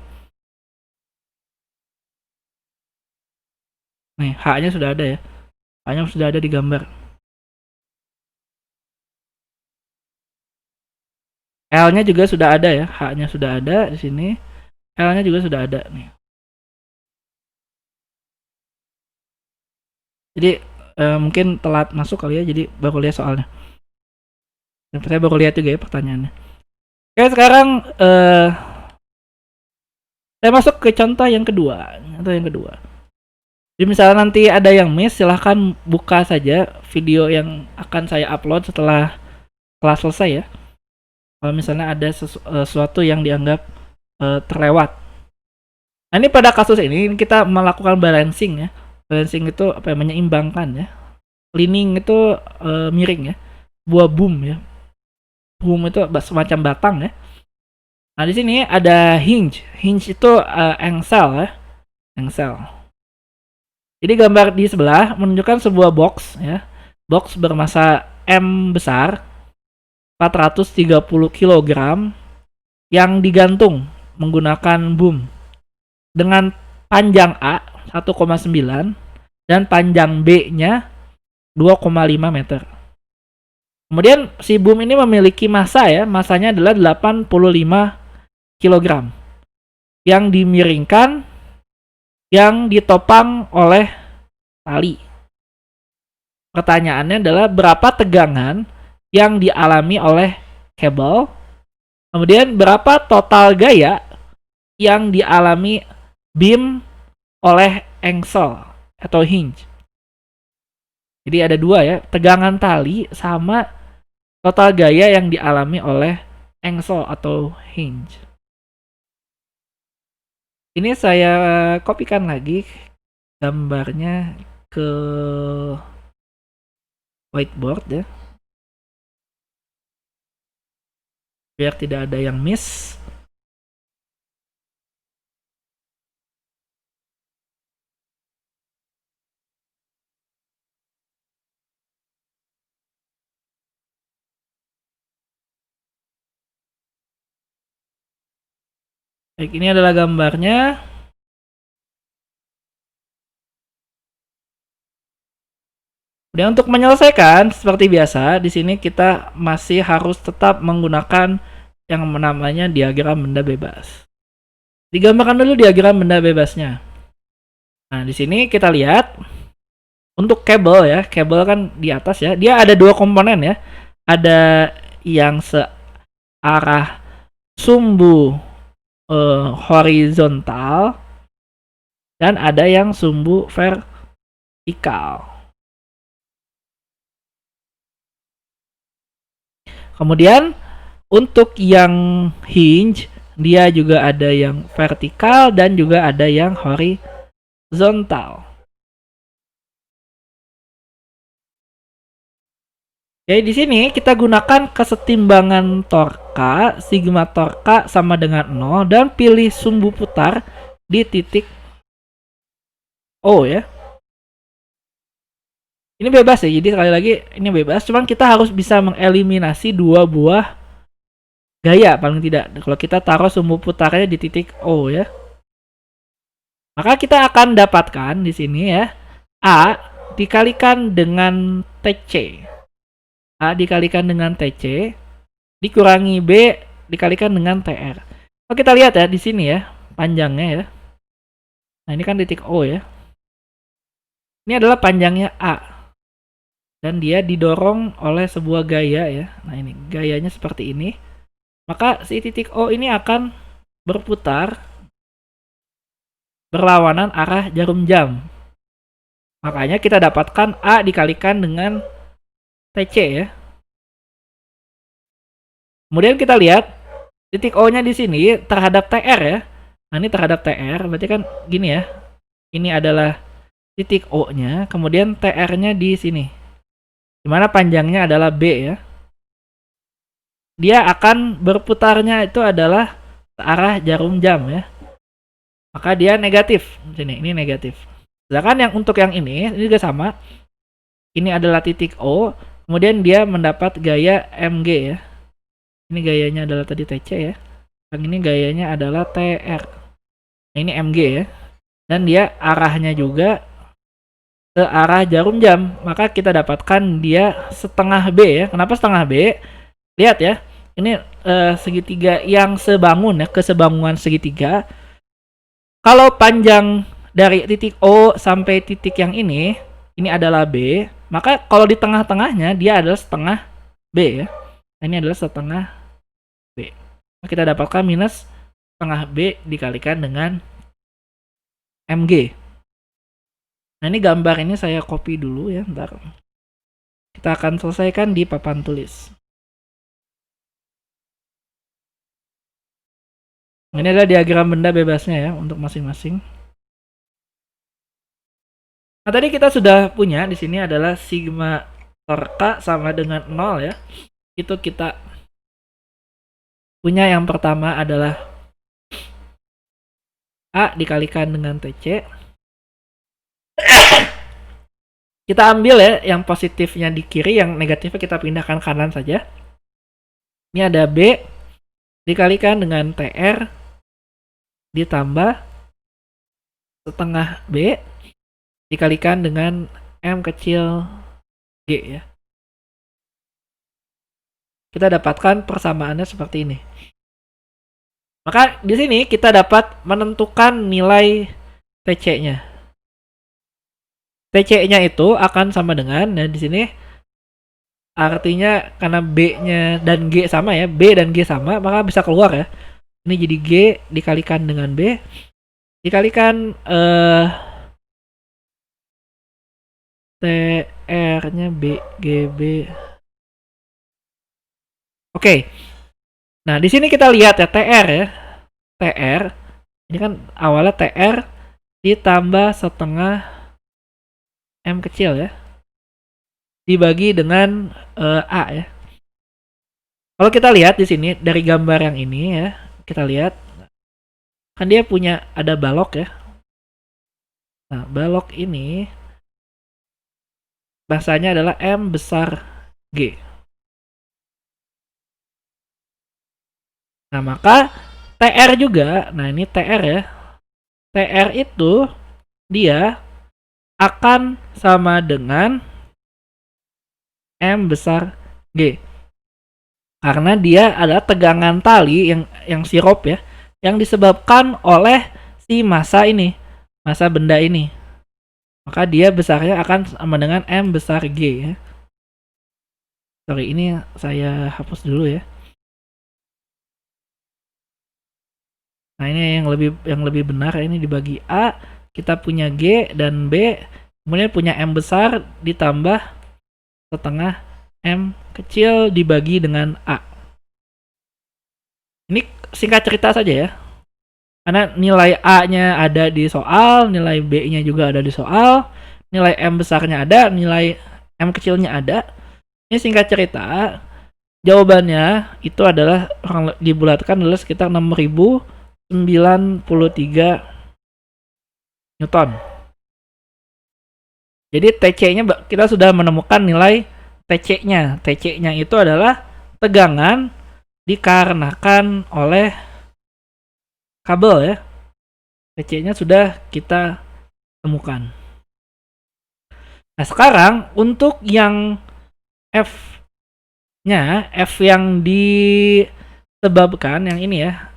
Nih, H-nya sudah ada ya. H-nya sudah ada di gambar. L-nya juga sudah ada ya. H-nya sudah ada di sini. L-nya juga sudah ada nih. Jadi mungkin telat masuk kali ya. Jadi baru lihat soalnya. Dan saya baru lihat juga ya pertanyaannya. Oke, sekarang saya masuk ke contoh yang kedua. Jadi misalnya nanti ada yang miss, silahkan buka saja video yang akan saya upload setelah kelas selesai ya. Kalau misalnya ada sesuatu yang dianggap terlewat. Nah, ini pada kasus ini kita melakukan balancing ya. Balancing itu apa ya, menyeimbangkan ya. Leaning itu miring ya. Buah boom ya. Boom itu semacam batang ya. Nah, di sini ada hinge. Hinge itu engsel ya. Engsel. Jadi gambar di sebelah menunjukkan sebuah box ya. Box bermassa M besar 430 kg yang digantung menggunakan boom dengan panjang A 1,9 dan panjang B-nya 2,5 meter. Kemudian si boom ini memiliki massa ya, massanya adalah 85 kg yang dimiringkan, yang ditopang oleh tali. Pertanyaannya adalah berapa tegangan yang dialami oleh kabel, kemudian berapa total gaya yang dialami beam oleh engsel atau hinge. Jadi ada dua ya, tegangan tali sama total gaya yang dialami oleh engsel atau hinge. Ini saya kopikan lagi gambarnya ke whiteboard ya, biar tidak ada yang miss. Baik, ini adalah gambarnya. Dan untuk menyelesaikan seperti biasa, di sini kita masih harus tetap menggunakan yang namanya diagram benda bebas. Digambarkan dulu diagram benda bebasnya. Nah, di sini kita lihat untuk kabel ya, kabel kan di atas ya. Dia ada dua komponen ya. Ada yang searah sumbu horizontal dan ada yang sumbu vertikal. Kemudian untuk yang hinge dia juga ada yang vertikal dan juga ada yang horizontal. Jadi di sini kita gunakan kesetimbangan torka, sigma torka sama dengan 0 dan pilih sumbu putar di titik O ya. Ini bebas ya, jadi sekali lagi ini bebas, cuman kita harus bisa mengeliminasi dua buah gaya paling tidak. Kalau kita taruh sumbu putarnya di titik O ya. Maka kita akan dapatkan di sini ya, A dikalikan dengan TC. A dikalikan dengan TC dikurangi B dikalikan dengan TR. Kalau kita lihat ya di sini ya, panjangnya ya. Nah, ini kan titik O ya. Ini adalah panjangnya A. Dan dia didorong oleh sebuah gaya ya. Nah, ini gayanya seperti ini. Maka si titik O ini akan berputar berlawanan arah jarum jam. Makanya kita dapatkan A dikalikan dengan TC ya. Kemudian kita lihat titik O-nya di sini terhadap TR ya. Nah, ini terhadap TR, berarti kan gini ya. Ini adalah titik O-nya, kemudian TR-nya di sini. Dimana panjangnya adalah B ya. Dia akan berputarnya itu adalah ke arah jarum jam ya. Maka dia negatif. Sini, ini negatif. Sedangkan yang untuk yang ini juga sama. Ini adalah titik O, kemudian dia mendapat gaya MG ya. Ini gayanya adalah tadi TC ya. Yang ini gayanya adalah TR. Nah, ini MG ya. Dan dia arahnya juga ke arah jarum jam. Maka kita dapatkan dia setengah B ya. Kenapa setengah B? Lihat ya. Ini segitiga yang sebangun ya. Kesebangunan segitiga. Kalau panjang dari titik O sampai titik yang ini adalah B. Maka kalau di tengah-tengahnya dia adalah setengah B ya. Nah, ini adalah setengah B. Kita dapatkan minus setengah B dikalikan dengan MG. Nah, ini gambar ini saya copy dulu ya, ntar. Kita akan selesaikan di papan tulis. Ini adalah diagram benda bebasnya ya untuk masing-masing. Nah, tadi kita sudah punya di sini adalah sigma torka sama dengan 0 ya. Itu kita punya yang pertama adalah A dikalikan dengan TC. Kita ambil ya yang positifnya di kiri, yang negatifnya kita pindahkan kanan saja. Ini ada B dikalikan dengan TR ditambah setengah B dikalikan dengan M kecil G ya. Kita dapatkan persamaannya seperti ini. Maka di sini kita dapat menentukan nilai TC-nya. TC-nya itu akan sama dengan, nah di sini artinya karena B-nya dan G sama ya, B dan G sama, maka bisa keluar ya. Ini jadi G dikalikan dengan B dikalikan TR-nya B GB. Oke. Nah, di sini kita lihat ya TR ya. TR ini kan awalnya TR ditambah setengah M kecil ya. Dibagi dengan A ya. Kalau kita lihat di sini dari gambar yang ini ya, kita lihat kan dia punya ada balok ya. Nah, balok ini bahasanya adalah M besar G. Nah, maka TR juga, nah ini TR ya. TR itu dia akan sama dengan M besar G. Karena dia adalah tegangan tali yang sirop ya, yang disebabkan oleh si massa ini, massa benda ini. Maka dia besarnya akan sama dengan M besar G ya. Sorry, ini saya hapus dulu ya. Nah, ini yang lebih benar ini dibagi A, kita punya G dan B, kemudian punya M besar ditambah setengah M kecil dibagi dengan A. Ini singkat cerita saja ya. Karena nilai A-nya ada di soal, nilai B-nya juga ada di soal, nilai M besarnya ada, nilai M kecilnya ada. Ini singkat cerita, jawabannya itu adalah dibulatkan adalah sekitar 6093 Newton. Jadi TC-nya kita sudah menemukan nilai TC-nya. TC-nya itu adalah tegangan dikarenakan oleh kabel ya. TC-nya sudah kita temukan. Nah, sekarang untuk yang F-nya, F yang disebabkan yang ini ya,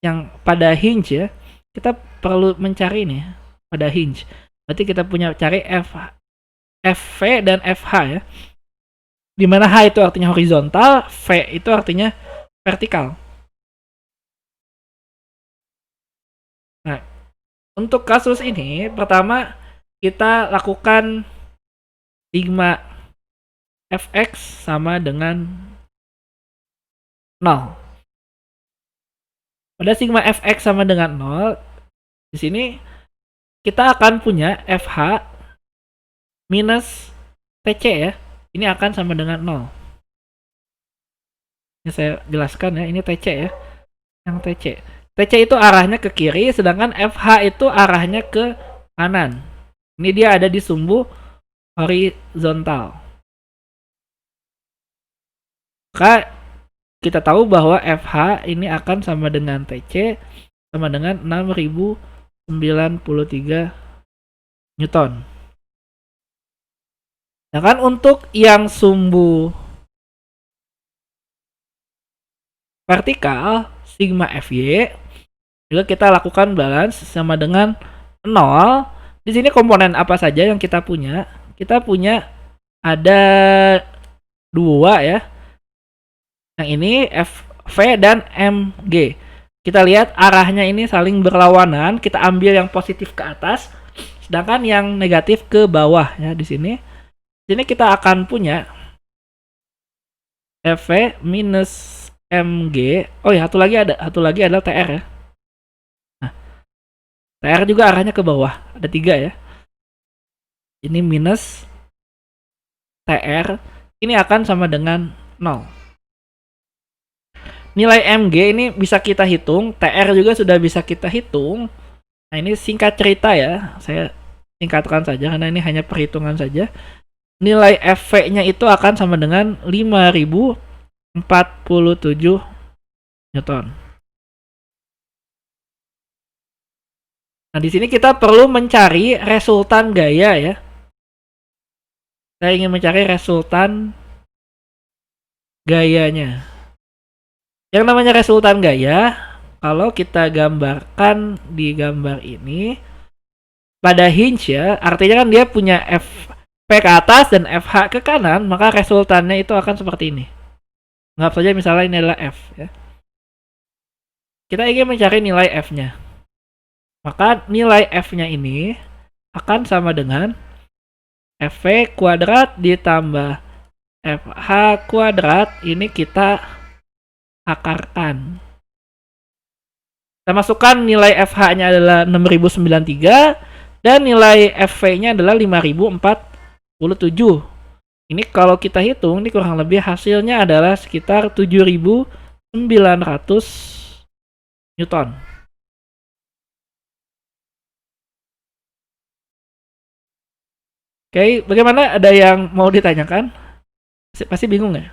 yang pada hinge ya, kita perlu mencari ini ya, pada hinge. Berarti kita punya cari FV dan FH ya. Dimana H itu artinya horizontal, V itu artinya vertikal. Nah, untuk kasus ini, pertama kita lakukan sigma Fx sama dengan 0. Pada sigma Fx sama dengan 0, di sini kita akan punya FH minus TC ya. Ini akan sama dengan 0. Ini saya jelaskan ya, ini TC ya. Yang TC. TC itu arahnya ke kiri, sedangkan FH itu arahnya ke kanan. Ini dia ada di sumbu horizontal. Maka kita tahu bahwa FH ini akan sama dengan TC sama dengan 6093 Newton. Sedangkan untuk yang sumbu vertikal sigma Fy juga kita lakukan balance sama dengan 0. Di sini komponen apa saja yang kita punya? Kita punya ada 2 ya. Yang ini FV dan MG. Kita lihat arahnya ini saling berlawanan. Kita ambil yang positif ke atas, sedangkan yang negatif ke bawah ya di sini. Di sini kita akan punya FV minus MG. Oh ya, satu lagi adalah TR ya. Nah, TR juga arahnya ke bawah. Ada 3 ya. Ini minus TR. Ini akan sama dengan 0. Nilai MG ini bisa kita hitung, TR juga sudah bisa kita hitung. Nah, ini singkat cerita ya, saya singkatkan saja karena ini hanya perhitungan saja. Nilai FV-nya itu akan sama dengan 5047 Newton. Nah, di sini kita perlu mencari resultan gaya ya. Saya ingin mencari resultan gayanya. Yang namanya resultan gaya, kalau kita gambarkan di gambar ini, pada hinge ya, artinya kan dia punya Fp ke atas dan Fh ke kanan, maka resultannya itu akan seperti ini. Anggap saja misalnya ini adalah F ya. Kita ingin mencari nilai F-nya. Maka nilai F-nya ini akan sama dengan Fv kuadrat ditambah Fh kuadrat, ini kita akarkan. Kita masukkan nilai FH-nya adalah 6093 dan nilai FV-nya adalah 5047. Ini kalau kita hitung, ini kurang lebih hasilnya adalah sekitar 7900 Newton. Oke, bagaimana? Ada yang mau ditanyakan? Pasti bingung ya?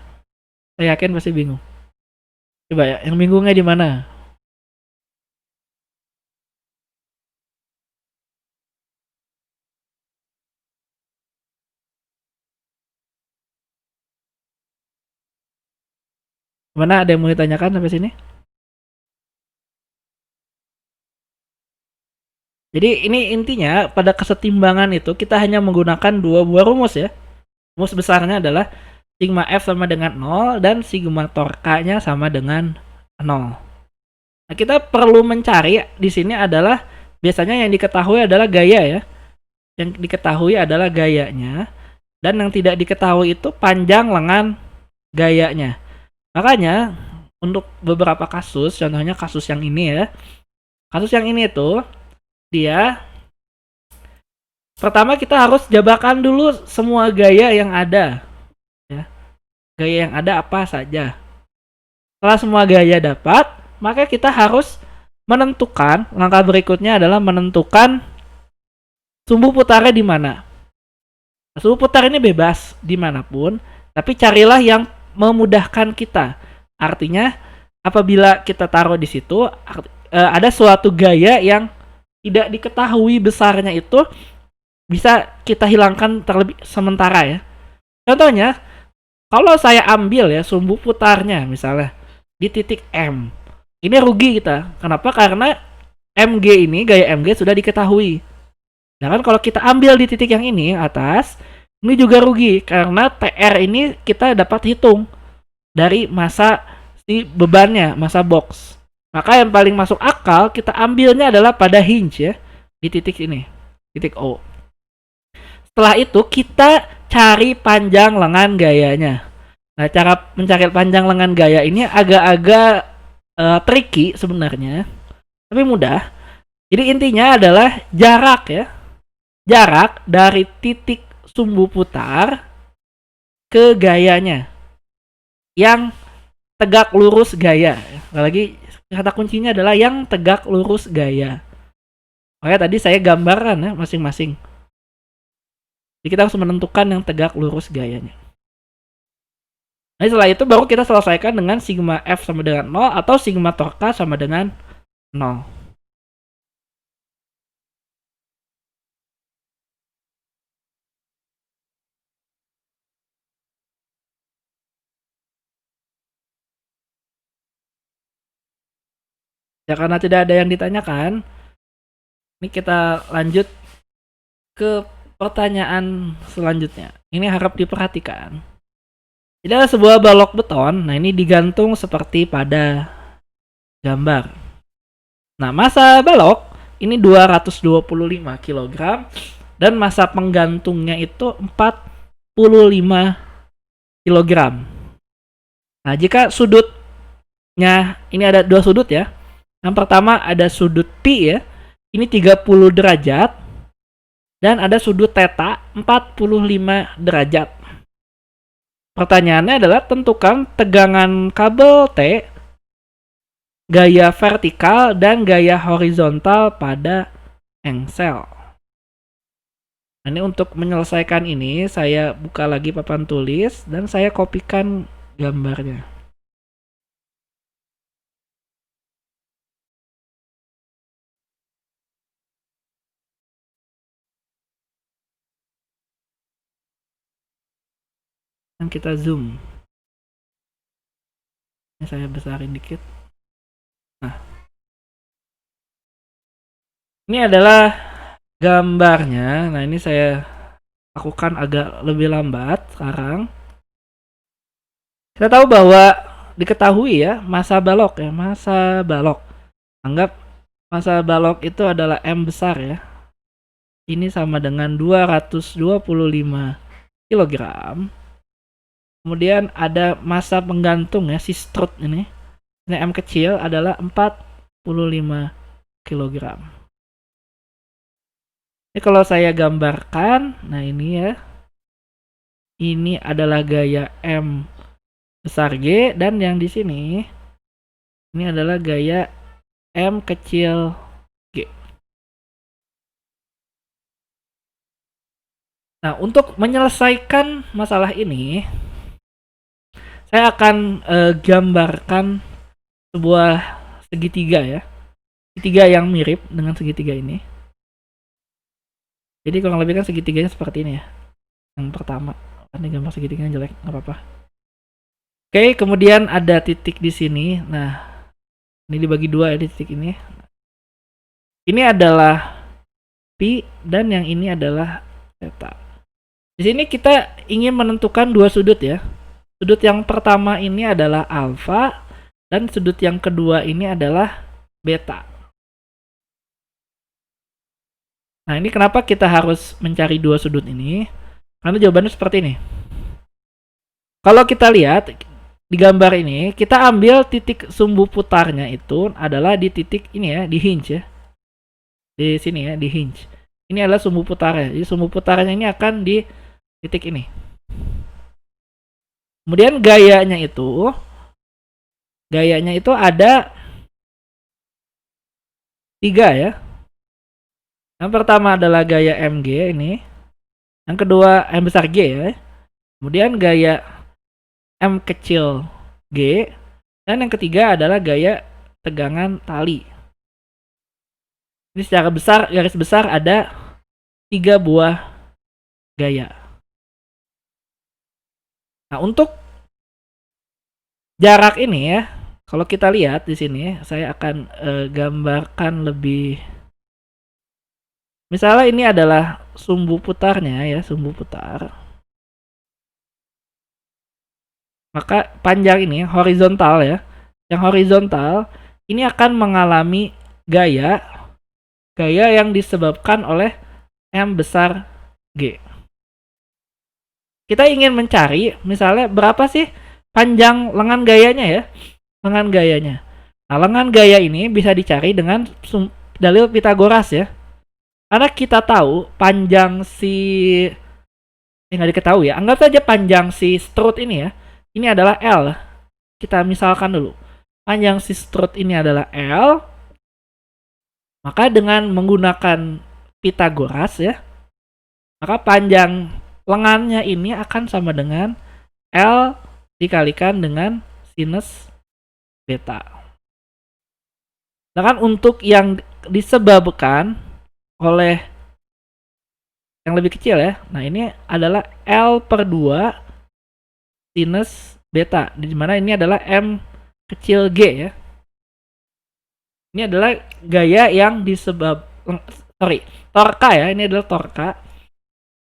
Saya yakin pasti bingung. Coba ya, yang bingungnya di mana? Mana ada yang mau ditanyakan sampai sini? Jadi ini intinya pada kesetimbangan itu kita hanya menggunakan 2 buah rumus ya. Rumus besarnya adalah sigma F sama dengan 0 dan sigma torkanya sama dengan 0. Nah, kita perlu mencari di sini adalah biasanya yang diketahui adalah gaya ya. Yang diketahui adalah gayanya dan yang tidak diketahui itu panjang lengan gayanya. Makanya untuk beberapa kasus, contohnya kasus yang ini ya. Kasus yang ini itu dia pertama kita harus jabarkan dulu semua gaya yang ada. gaya yang ada apa saja. Setelah semua gaya dapat, maka kita harus menentukan, langkah berikutnya adalah menentukan sumbu putarnya di mana. Sumbu putar ini bebas dimanapun, tapi carilah yang memudahkan kita. Artinya, apabila kita taruh di situ, ada suatu gaya yang tidak diketahui besarnya itu bisa kita hilangkan terlebih sementara ya. Contohnya, kalau saya ambil ya sumbu putarnya misalnya di titik M, ini rugi kita. Kenapa? Karena MG ini, gaya MG sudah diketahui. Nah kan kalau kita ambil di titik yang ini atas, ini juga rugi karena TR ini kita dapat hitung dari masa si bebannya, masa box. Maka yang paling masuk akal kita ambilnya adalah pada hinge ya, di titik ini, titik O. Setelah itu kita cari panjang lengan gayanya. Nah cara mencari panjang lengan gaya ini agak-agak tricky sebenarnya, tapi mudah. Jadi intinya adalah jarak ya. Jarak dari titik sumbu putar ke gayanya yang tegak lurus gaya. Lagi kata kuncinya adalah yang tegak lurus gaya. Oke, tadi saya gambarkan ya masing-masing. Jadi kita harus menentukan yang tegak lurus gayanya. Nah setelah itu baru kita selesaikan dengan sigma F sama dengan 0 atau sigma torka sama dengan 0. Ya karena tidak ada yang ditanyakan, ini kita lanjut ke pertanyaan selanjutnya. Ini harap diperhatikan. Jadi ada sebuah balok beton, nah ini digantung seperti pada gambar. Nah massa balok ini 225 kg dan massa penggantungnya itu 45 kg. Nah jika sudutnya, ini ada dua sudut ya. Yang pertama ada sudut P ya, ini 30 derajat. Dan ada sudut theta 45 derajat. Pertanyaannya adalah tentukan tegangan kabel T, gaya vertikal dan gaya horizontal pada engsel. Nah, ini untuk menyelesaikan ini saya buka lagi papan tulis dan saya kopikan gambarnya. Dan kita zoom. Ini saya besarin dikit. Nah, ini adalah gambarnya. Nah, ini saya lakukan agak lebih lambat sekarang. Kita tahu bahwa diketahui ya massa balok ya, massa balok. Anggap massa balok itu adalah M besar ya. Ini sama dengan 225 kg. Kemudian ada massa penggantung ya, si strut ini. Ini M kecil adalah 45 kg. Ini kalau saya gambarkan, nah ini ya. Ini adalah gaya M besar G dan yang di sini ini adalah gaya M kecil G. Nah, untuk menyelesaikan masalah ini, saya akan gambarkan sebuah segitiga ya. Segitiga yang mirip dengan segitiga ini. Jadi kurang lebih kan segitiganya seperti ini ya. Yang pertama, ini gambar segitiganya jelek, nggak apa-apa. Oke, kemudian ada titik di sini. Nah, ini dibagi dua ya di titik ini. Ini adalah Pi dan yang ini adalah theta. Di sini kita ingin menentukan dua sudut ya. Sudut yang pertama ini adalah alfa dan sudut yang kedua ini adalah beta. Nah, ini kenapa kita harus mencari dua sudut ini? Karena jawabannya seperti ini. Kalau kita lihat di gambar ini, kita ambil titik sumbu putarnya itu adalah di titik ini ya, di hinge ya. Di sini ya, di hinge. Ini adalah sumbu putarnya. Jadi sumbu putarnya ini akan di titik ini. Kemudian gayanya itu ada 3 ya. Yang pertama adalah gaya MG ini. Yang kedua M besar G ya. Kemudian gaya M kecil G. Dan yang ketiga adalah gaya tegangan tali. Ini secara besar, garis besar ada 3 buah gaya. Nah, untuk jarak ini ya, kalau kita lihat di sini, saya akan gambarkan lebih. Misalnya ini adalah sumbu putarnya ya, sumbu putar. Maka panjang ini horizontal ya. Yang horizontal ini akan mengalami gaya yang disebabkan oleh M besar G. Kita ingin mencari misalnya berapa sih panjang lengan gayanya ya. Lengan gayanya. Nah, lengan gaya ini bisa dicari dengan dalil Pitagoras ya. Karena kita tahu panjang si nggak diketahui ya. Anggap saja panjang si strut ini ya. Ini adalah L. Kita misalkan dulu. Panjang si strut ini adalah L. Maka dengan menggunakan Pitagoras ya. Maka panjang lengannya ini akan sama dengan L dikalikan dengan sinus beta. Sedangkan untuk yang disebabkan oleh yang lebih kecil ya. Nah, ini adalah L per 2 sinus beta. Di mana ini adalah M kecil G ya. Ini adalah gaya yang torka ya. Ini adalah torka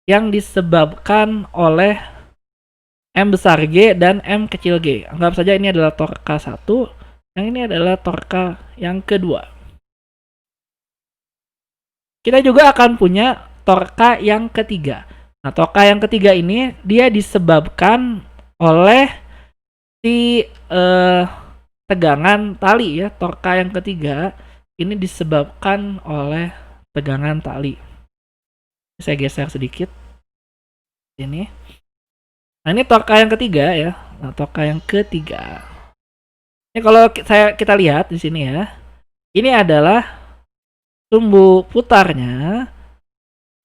yang disebabkan oleh M besar G dan M kecil G. Anggap saja ini adalah torka 1, yang ini adalah torka yang kedua. Kita juga akan punya torka yang ketiga. Nah, torka yang ketiga ini dia disebabkan oleh si tegangan tali ya. Torka yang ketiga ini disebabkan oleh tegangan tali. Saya geser sedikit ini. Nah, ini torka yang ketiga ya. Nah, torka yang ketiga. Ini kalau kita lihat di sini ya. Ini adalah sumbu putarnya.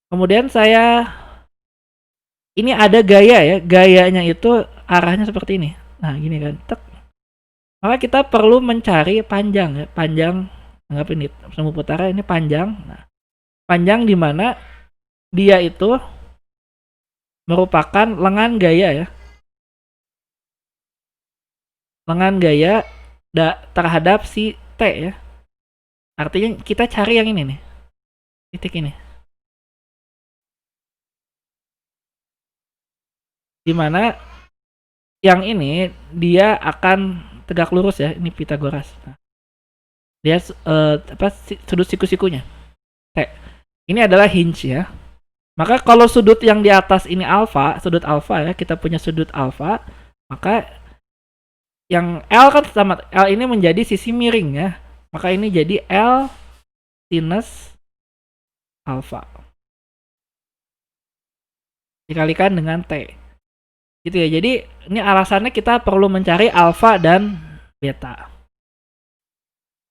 Kemudian ini ada gaya ya. Gayanya itu arahnya seperti ini. Nah, gini kan. Tek. Maka kita perlu mencari panjang ya. Panjang, anggap ini sumbu putarnya ini panjang. Nah, panjang di mana dia itu merupakan lengan gaya ya. Lengan gaya terhadap si T ya. Artinya kita cari yang ini nih. Titik ini. Dimana yang ini dia akan tegak lurus ya. Ini Pitagoras. Nah, dia sudut siku-sikunya T. Ini adalah hinge ya. Maka kalau sudut yang di atas ini alfa, sudut alfa ya, kita punya sudut alfa, maka yang L kan sama L ini menjadi sisi miring ya. Maka ini jadi L sinus alfa dikalikan dengan T. Gitu ya. Jadi ini alasannya kita perlu mencari alfa dan beta.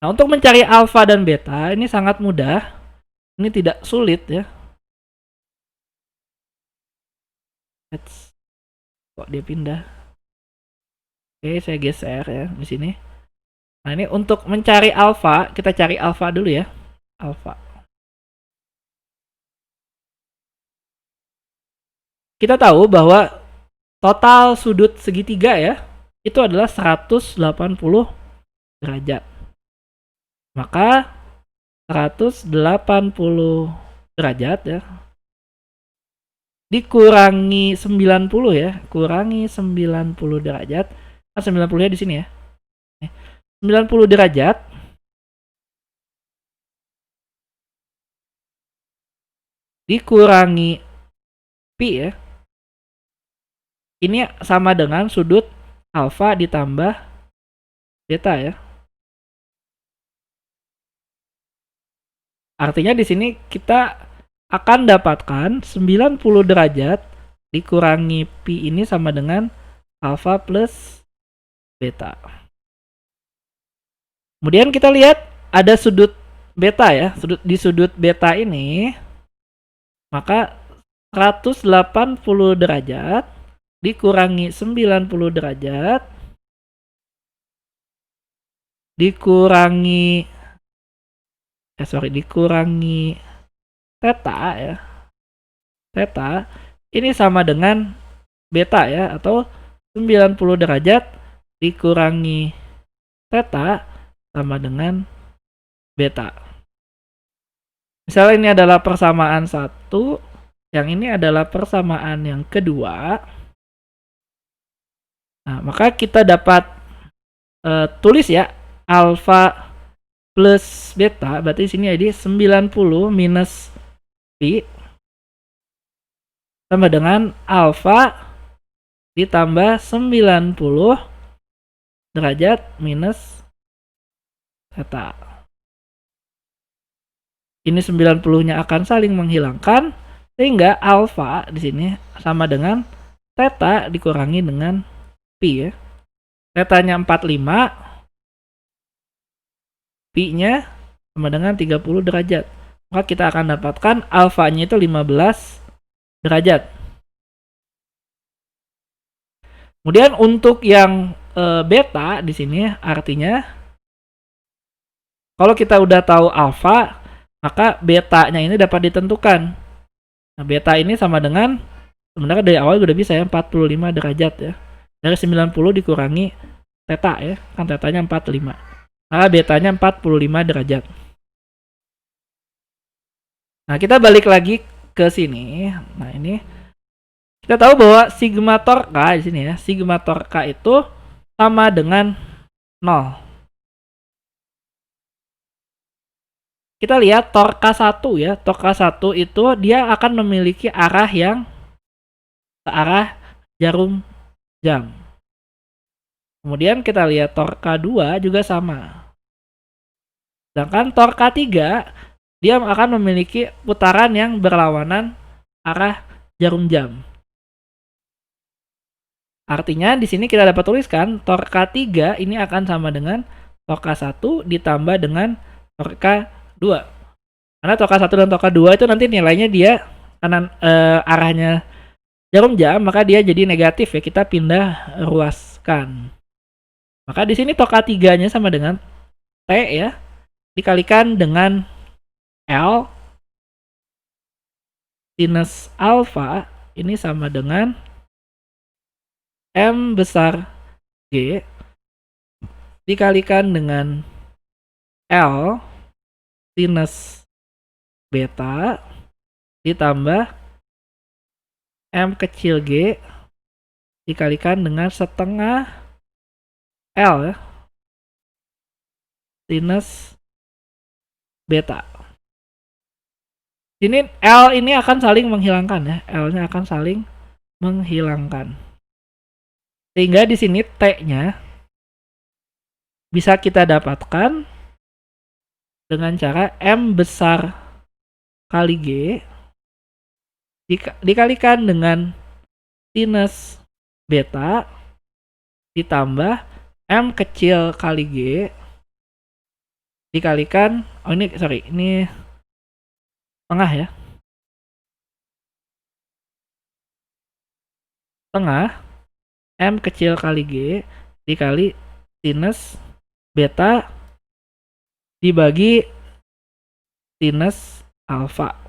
Nah, untuk mencari alfa dan beta ini sangat mudah. Ini tidak sulit ya. Kok dia pindah? Oke, saya geser ya di sini. Nah, ini untuk mencari alfa, kita cari alfa dulu ya. Alfa. Kita tahu bahwa total sudut segitiga ya, itu adalah 180 derajat. Maka 180 derajat ya dikurangi 90 ya, kurangi 90 derajat. Nah, 90-nya di sini ya. 90 derajat dikurangi pi ya. Ini sama dengan sudut alfa ditambah beta ya. Artinya di sini kita akan dapatkan 90 derajat dikurangi pi ini sama dengan alfa plus beta. Kemudian kita lihat ada sudut beta ya. Di sudut beta ini, maka 180 derajat dikurangi 90 derajat dikurangi theta ya. Theta ini sama dengan beta ya, atau 90 derajat dikurangi theta sama dengan beta. Misalnya ini adalah persamaan satu, yang ini adalah persamaan yang kedua. Nah, maka kita dapat tulis ya, alfa plus beta, berarti di sini jadi 90 minus pi sama dengan alfa ditambah 90 derajat minus theta. Ini 90-nya akan saling menghilangkan, sehingga alfa di sini sama dengan theta dikurangi dengan pi ya. Thetanya 45, pi-nya sama dengan 30 derajat. Maka kita akan dapatkan alfanya itu 15 derajat. Kemudian untuk yang beta di sini artinya kalau kita udah tahu alfa, maka betanya ini dapat ditentukan. Nah, beta ini sama dengan, sebenarnya dari awal udah bisa ya, 45 derajat ya. Dari 90 dikurangi theta ya, kan tetanya 45. Maka betanya 45 derajat. Nah, kita balik lagi ke sini. Nah, ini kita tahu bahwa sigma torka di sini ya, sigma torka itu sama dengan 0. Kita lihat torka 1 ya. Torka 1 itu dia akan memiliki arah yang searah jarum jam. Kemudian kita lihat torka 2 juga sama. Sedangkan torka 3 dia akan memiliki putaran yang berlawanan arah jarum jam. Artinya di sini kita dapat tuliskan torka 3 ini akan sama dengan torka 1 ditambah dengan torka 2. Karena torka 1 dan torka 2 itu nanti nilainya dia kanan arahnya jarum jam, maka dia jadi negatif ya, kita pindah ruaskan. Maka di sini torka 3-nya sama dengan T ya, dikalikan dengan L sinus alfa ini sama dengan M besar G dikalikan dengan L sinus beta ditambah M kecil G dikalikan dengan setengah L ya, sinus beta. Ini L ini akan saling menghilangkan ya, L-nya akan saling menghilangkan. Sehingga di sini T-nya bisa kita dapatkan dengan cara M besar kali G dikalikan dengan sinus beta ditambah M kecil kali G dikalikan, ini tengah ya, tengah M kecil kali G dikali sinus beta dibagi sinus alfa.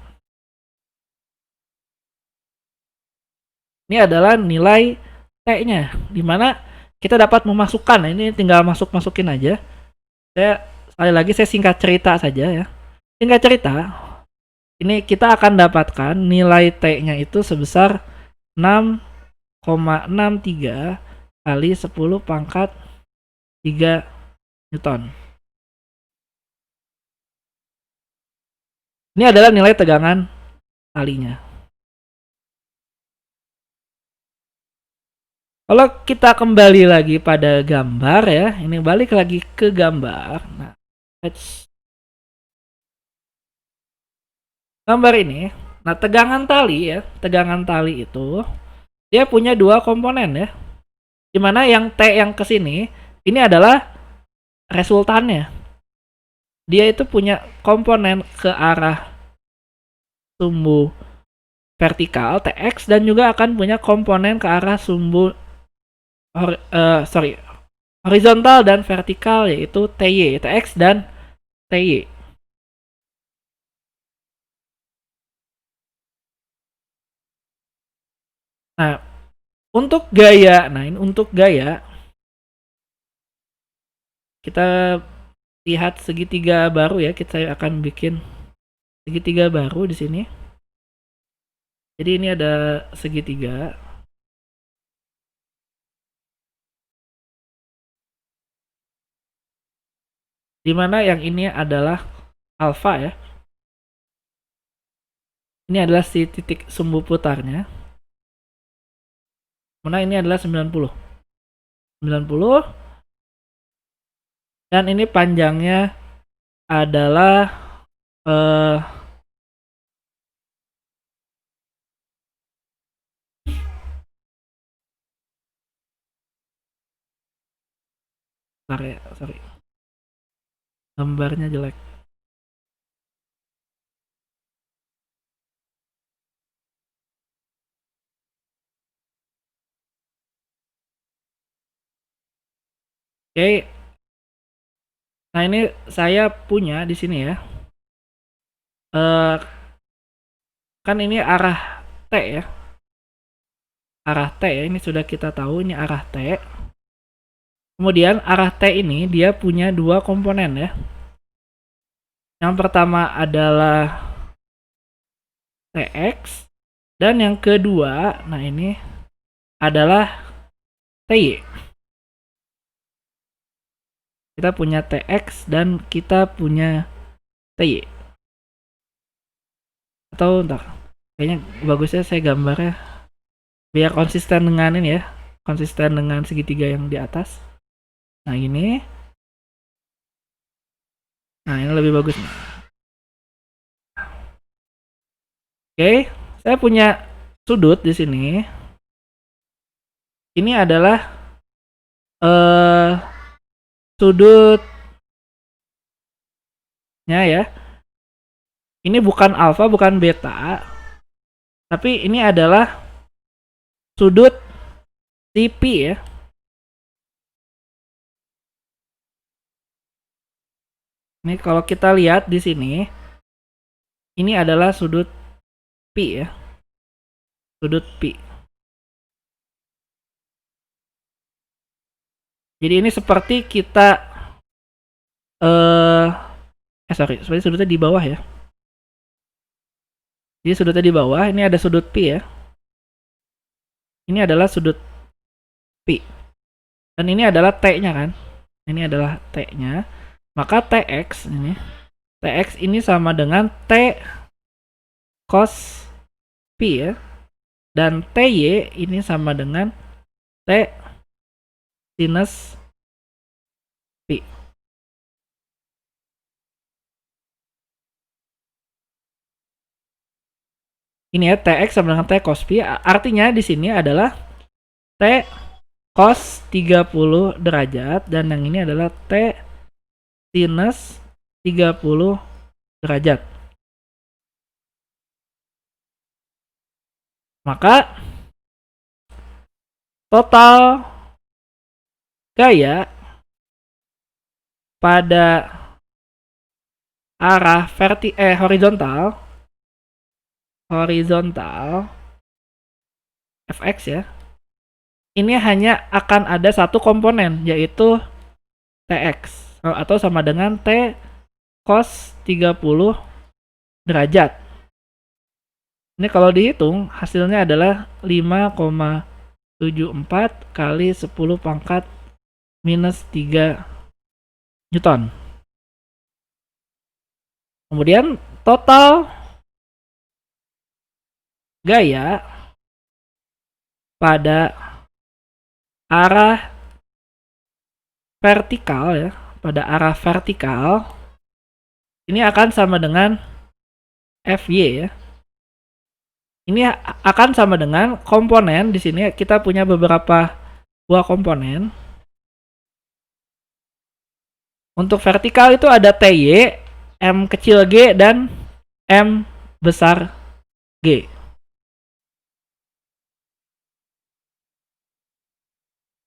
Ini adalah nilai T-nya, dimana kita dapat memasukkan. Nah, ini tinggal masukin aja. Sekali lagi saya singkat cerita saja ya. Singkat cerita, ini kita akan dapatkan nilai T-nya itu sebesar 6,63 kali 10 pangkat 3 Newton. Ini adalah nilai tegangan talinya. Kalau kita kembali lagi pada gambar ya, ini balik lagi ke gambar. Nah, gambar ini, nah tegangan tali ya, tegangan tali itu dia punya dua komponen ya. Dimana yang T yang ke sini ini adalah resultannya. Dia itu punya komponen ke arah sumbu vertikal Tx dan juga akan punya komponen ke arah sumbu horizontal dan vertikal, yaitu Ty, Tx dan Ty. Nah, untuk gaya, kita lihat segitiga baru ya. Kita akan bikin segitiga baru di sini. Jadi ini ada segitiga. Dimana yang ini adalah alfa ya. Ini adalah si titik sumbu putarnya. Mana ini adalah 90. Dan ini panjangnya adalah sorry. Gambarnya jelek. Oke. Nah, ini saya punya di sini ya. Kan ini arah T ya. Arah T ya, ini sudah kita tahu ini arah T. Kemudian arah T ini dia punya dua komponen ya. Yang pertama adalah Tx dan yang kedua, nah ini adalah Ty. Kita punya Tx dan kita punya Ty. Atau entar, kayaknya bagusnya saya gambarnya biar konsisten dengan ini ya, konsisten dengan segitiga yang di atas. Nah ini, nah ini lebih bagus. Oke, saya punya sudut di sini. Ini adalah sudutnya ya. Ini bukan alfa, bukan beta, tapi ini adalah sudut CP ya. Ini kalau kita lihat di sini, ini adalah sudut P ya. Sudut P. Jadi ini seperti kita seperti sudutnya di bawah ya. Jadi sudutnya di bawah, ini ada sudut P ya. Ini adalah sudut P. Dan ini adalah T-nya kan. Ini adalah T-nya. Maka Tx ini sama dengan T cos P ya. Dan Ty ini sama dengan T sinus P. Ini ya, Tx sama dengan T cos P. Artinya di sini adalah T cos 30 derajat dan yang ini adalah T sinus 30 derajat. Maka total gaya pada arah horizontal fx ya. Ini hanya akan ada satu komponen, yaitu Tx atau sama dengan T cos 30 derajat. Ini kalau dihitung hasilnya adalah 5,74 kali 10 pangkat minus 3 Newton. Kemudian total gaya pada arah vertikal ya, pada arah vertikal ini akan sama dengan Fy ya. Ini akan sama dengan komponen di sini kita punya beberapa dua komponen. Untuk vertikal itu ada TY, M kecil G, dan M besar G.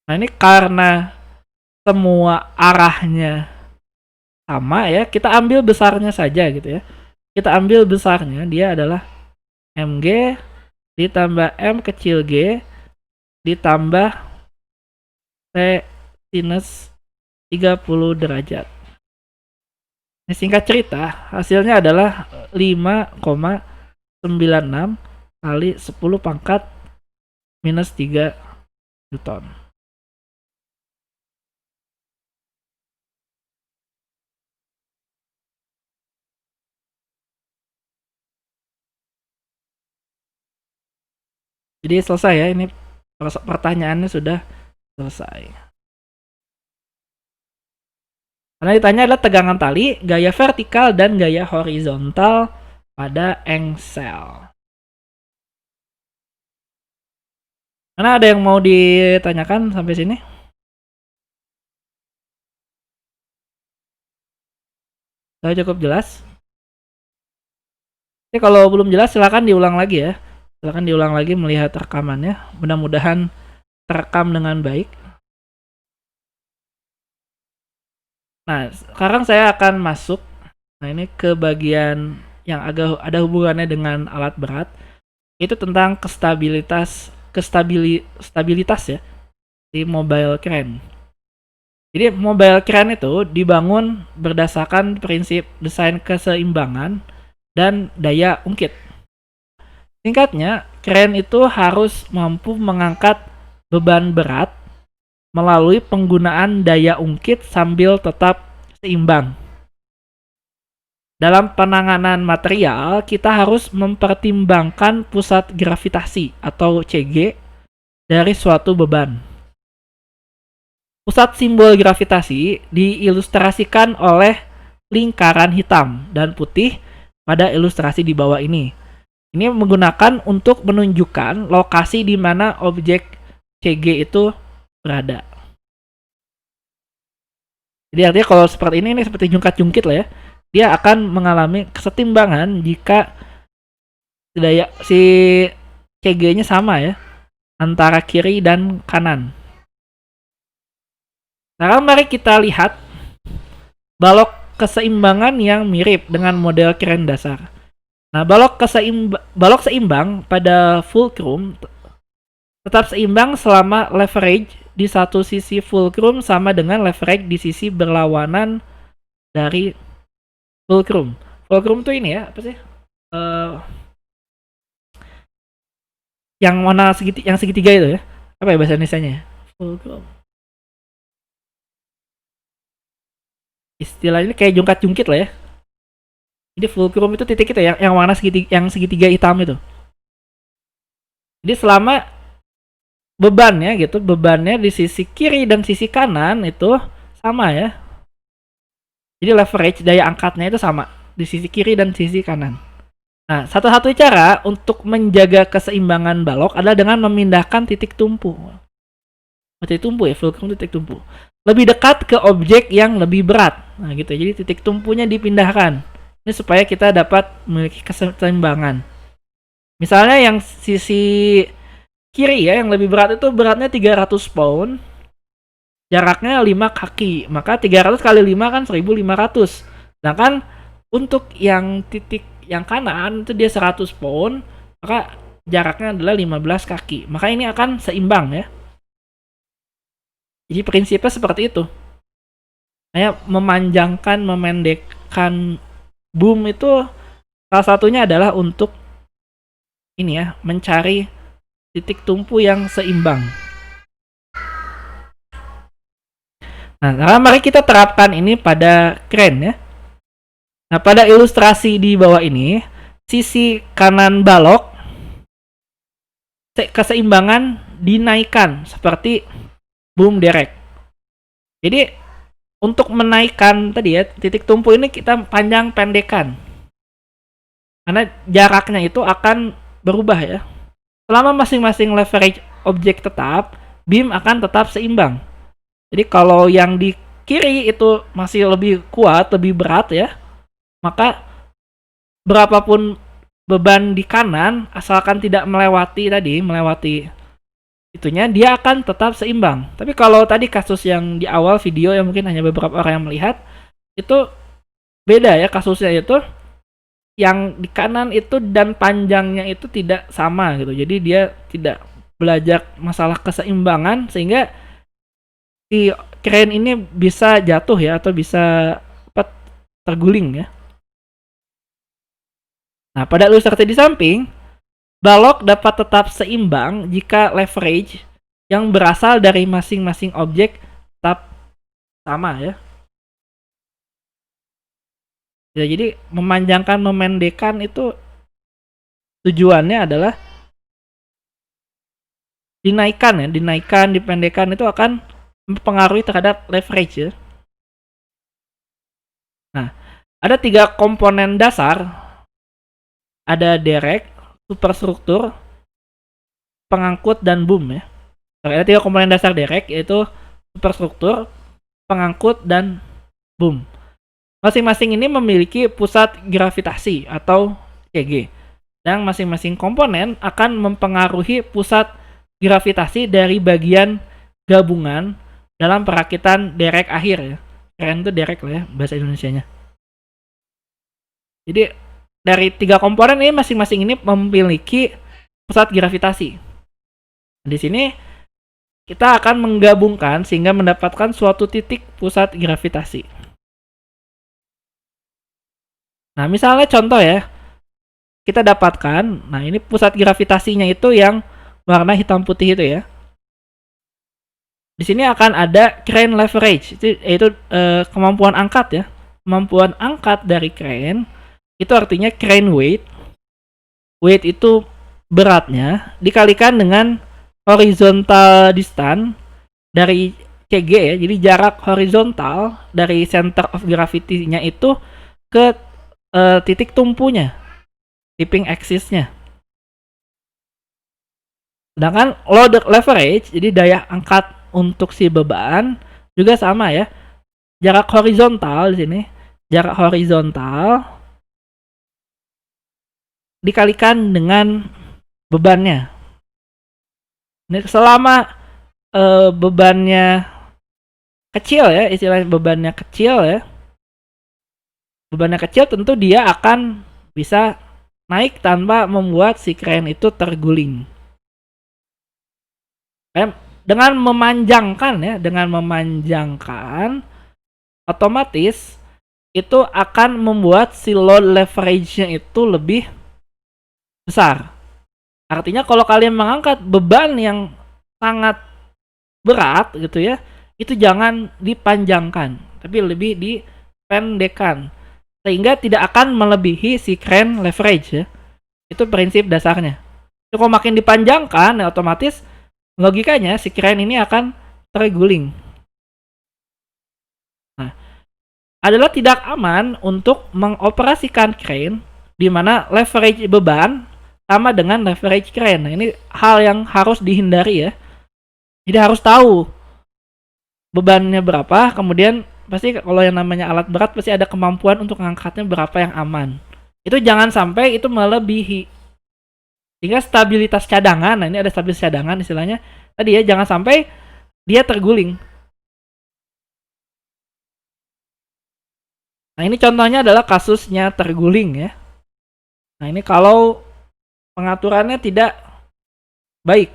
Nah ini karena semua arahnya sama ya, kita ambil besarnya saja gitu ya. Kita ambil besarnya, dia adalah MG ditambah M kecil G ditambah T sinus 30 derajat. Ini singkat cerita, hasilnya adalah 5,96 kali 10 pangkat minus 3 Newton. Jadi selesai ya, ini pertanyaannya sudah selesai. Karena ditanya adalah tegangan tali, gaya vertikal dan gaya horizontal pada engsel. Karena ada yang mau ditanyakan sampai sini? Sudah cukup jelas? Jadi kalau belum jelas silakan diulang lagi ya. Silakan diulang lagi melihat rekamannya. Mudah-mudahan terekam dengan baik. Nah, sekarang saya akan masuk. Nah, ini ke bagian yang agak ada hubungannya dengan alat berat. Itu tentang stabilitas ya di mobile crane. Jadi mobile crane itu dibangun berdasarkan prinsip desain keseimbangan dan daya ungkit. Singkatnya, crane itu harus mampu mengangkat beban berat melalui penggunaan daya ungkit sambil tetap seimbang. Dalam penanganan material, kita harus mempertimbangkan pusat gravitasi atau CG dari suatu beban. Pusat simbol gravitasi diilustrasikan oleh lingkaran hitam dan putih pada ilustrasi di bawah ini. Ini menggunakan untuk menunjukkan lokasi di mana objek CG itu berada. Jadi artinya kalau seperti ini seperti jungkat-jungkit lah ya. Dia akan mengalami kesetimbangan jika daya si CG-nya sama ya antara kiri dan kanan. Sekarang mari kita lihat balok keseimbangan yang mirip dengan model crane dasar. Nah, balok seimbang pada fulcrum tetap seimbang selama leverage di satu sisi fulcrum sama dengan leverage di sisi berlawanan dari fulcrum. Fulcrum tuh ini ya, apa sih? Yang mana segitiga itu ya? Apa ya bahasa Indonesianya? Fulcrum. Istilahnya kayak jungkat-jungkit lah ya. Jadi fulcrum itu titik itu yang warna segitiga hitam itu. Jadi selama bebannya di sisi kiri dan sisi kanan itu sama ya. Jadi leverage daya angkatnya itu sama di sisi kiri dan sisi kanan. Nah, satu-satunya cara untuk menjaga keseimbangan balok adalah dengan memindahkan titik tumpu. Titik tumpu ya, fulcrum titik tumpu. Lebih dekat ke objek yang lebih berat. Nah, gitu. Jadi titik tumpunya dipindahkan. Ini supaya kita dapat memiliki keseimbangan. Misalnya yang sisi kiri ya, yang lebih berat itu beratnya 300 pound. Jaraknya 5 kaki. Maka 300 kali 5 kan 1500. Sedangkan untuk yang titik yang kanan itu dia 100 pound, maka jaraknya adalah 15 kaki. Maka ini akan seimbang ya. Jadi prinsipnya seperti itu. Kayak memanjangkan, memendekkan boom itu salah satunya adalah untuk ini ya, mencari titik tumpu yang seimbang. Nah, mari kita terapkan ini pada crane ya. Nah, pada ilustrasi di bawah ini, sisi kanan balok keseimbangan dinaikkan seperti boom derek. Jadi untuk menaikkan tadi ya titik tumpu ini kita panjang pendekan. Karena jaraknya itu akan berubah ya. Selama masing-masing leverage objek tetap, beam akan tetap seimbang. Jadi kalau yang di kiri itu masih lebih kuat, lebih berat ya, maka berapapun beban di kanan asalkan tidak melewati itunya, dia akan tetap seimbang. Tapi kalau tadi kasus yang di awal video yang mungkin hanya beberapa orang yang melihat, itu beda ya kasusnya, itu yang di kanan itu dan panjangnya itu tidak sama gitu. Jadi dia tidak belajar masalah keseimbangan sehingga si crane ini bisa jatuh ya, atau bisa terguling ya. Nah, pada ilustrasi di samping, balok dapat tetap seimbang jika leverage yang berasal dari masing-masing objek tetap sama ya. Ya, jadi memanjangkan, memendekkan itu tujuannya adalah dinaikkan, dipendekkan itu akan mempengaruhi terhadap leverage ya. Nah, ada 3 komponen dasar. Ada derek, superstruktur, pengangkut, dan boom ya. Ada 3 komponen dasar derek, yaitu superstruktur, pengangkut, dan boom. Masing-masing ini memiliki pusat gravitasi atau CG. Dan masing-masing komponen akan mempengaruhi pusat gravitasi dari bagian gabungan dalam perakitan derek akhir ya. Keren tuh derek lah ya bahasa Indonesianya. Jadi dari 3 komponen ini masing-masing ini memiliki pusat gravitasi. Di sini kita akan menggabungkan sehingga mendapatkan suatu titik pusat gravitasi. Nah, misalnya contoh ya, kita dapatkan, nah ini pusat gravitasinya itu yang warna hitam putih itu ya. Di sini akan ada crane leverage, yaitu kemampuan angkat ya. Kemampuan angkat dari crane itu artinya crane weight. Weight itu beratnya dikalikan dengan horizontal distance dari CG ya. Jadi jarak horizontal dari center of gravity-nya itu ke titik tumpunya, tipping axis-nya. Sedangkan load leverage, jadi daya angkat untuk si beban juga sama ya. Jarak horizontal di sini, jarak horizontal dikalikan dengan bebannya. Ini selama bebannya kecil ya, istilahnya bebannya kecil ya. Bebannya kecil tentu dia akan bisa naik tanpa membuat si crane itu terguling. Dengan memanjangkan otomatis itu akan membuat si load leverage-nya itu lebih besar. Artinya kalau kalian mengangkat beban yang sangat berat gitu ya, itu jangan dipanjangkan, tapi lebih dipendekkan sehingga tidak akan melebihi si crane leverage ya. Itu prinsip dasarnya. Jadi kalau makin dipanjangkan ya otomatis logikanya si crane ini akan terguling. Nah, adalah tidak aman untuk mengoperasikan crane di mana leverage beban sama dengan leverage crane. Nah, ini hal yang harus dihindari ya. Jadi harus tahu bebannya berapa, kemudian pasti kalau yang namanya alat berat pasti ada kemampuan untuk mengangkatnya berapa yang aman. Itu jangan sampai itu melebihi. Sehingga stabilitas cadangan, nah ini ada stabilitas cadangan istilahnya. Tadi ya, jangan sampai dia terguling. Nah, ini contohnya adalah kasusnya terguling ya. Nah, ini kalau pengaturannya tidak baik.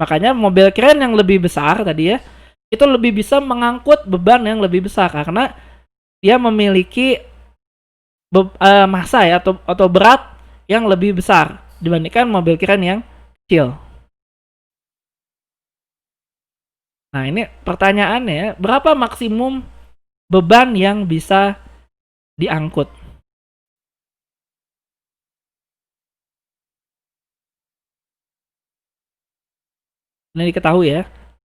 Makanya mobil crane yang lebih besar tadi ya, itu lebih bisa mengangkut beban yang lebih besar karena dia memiliki massa ya atau berat yang lebih besar dibandingkan mobil crane yang kecil. Nah, ini pertanyaannya, berapa maksimum beban yang bisa diangkut? Ini diketahui ya.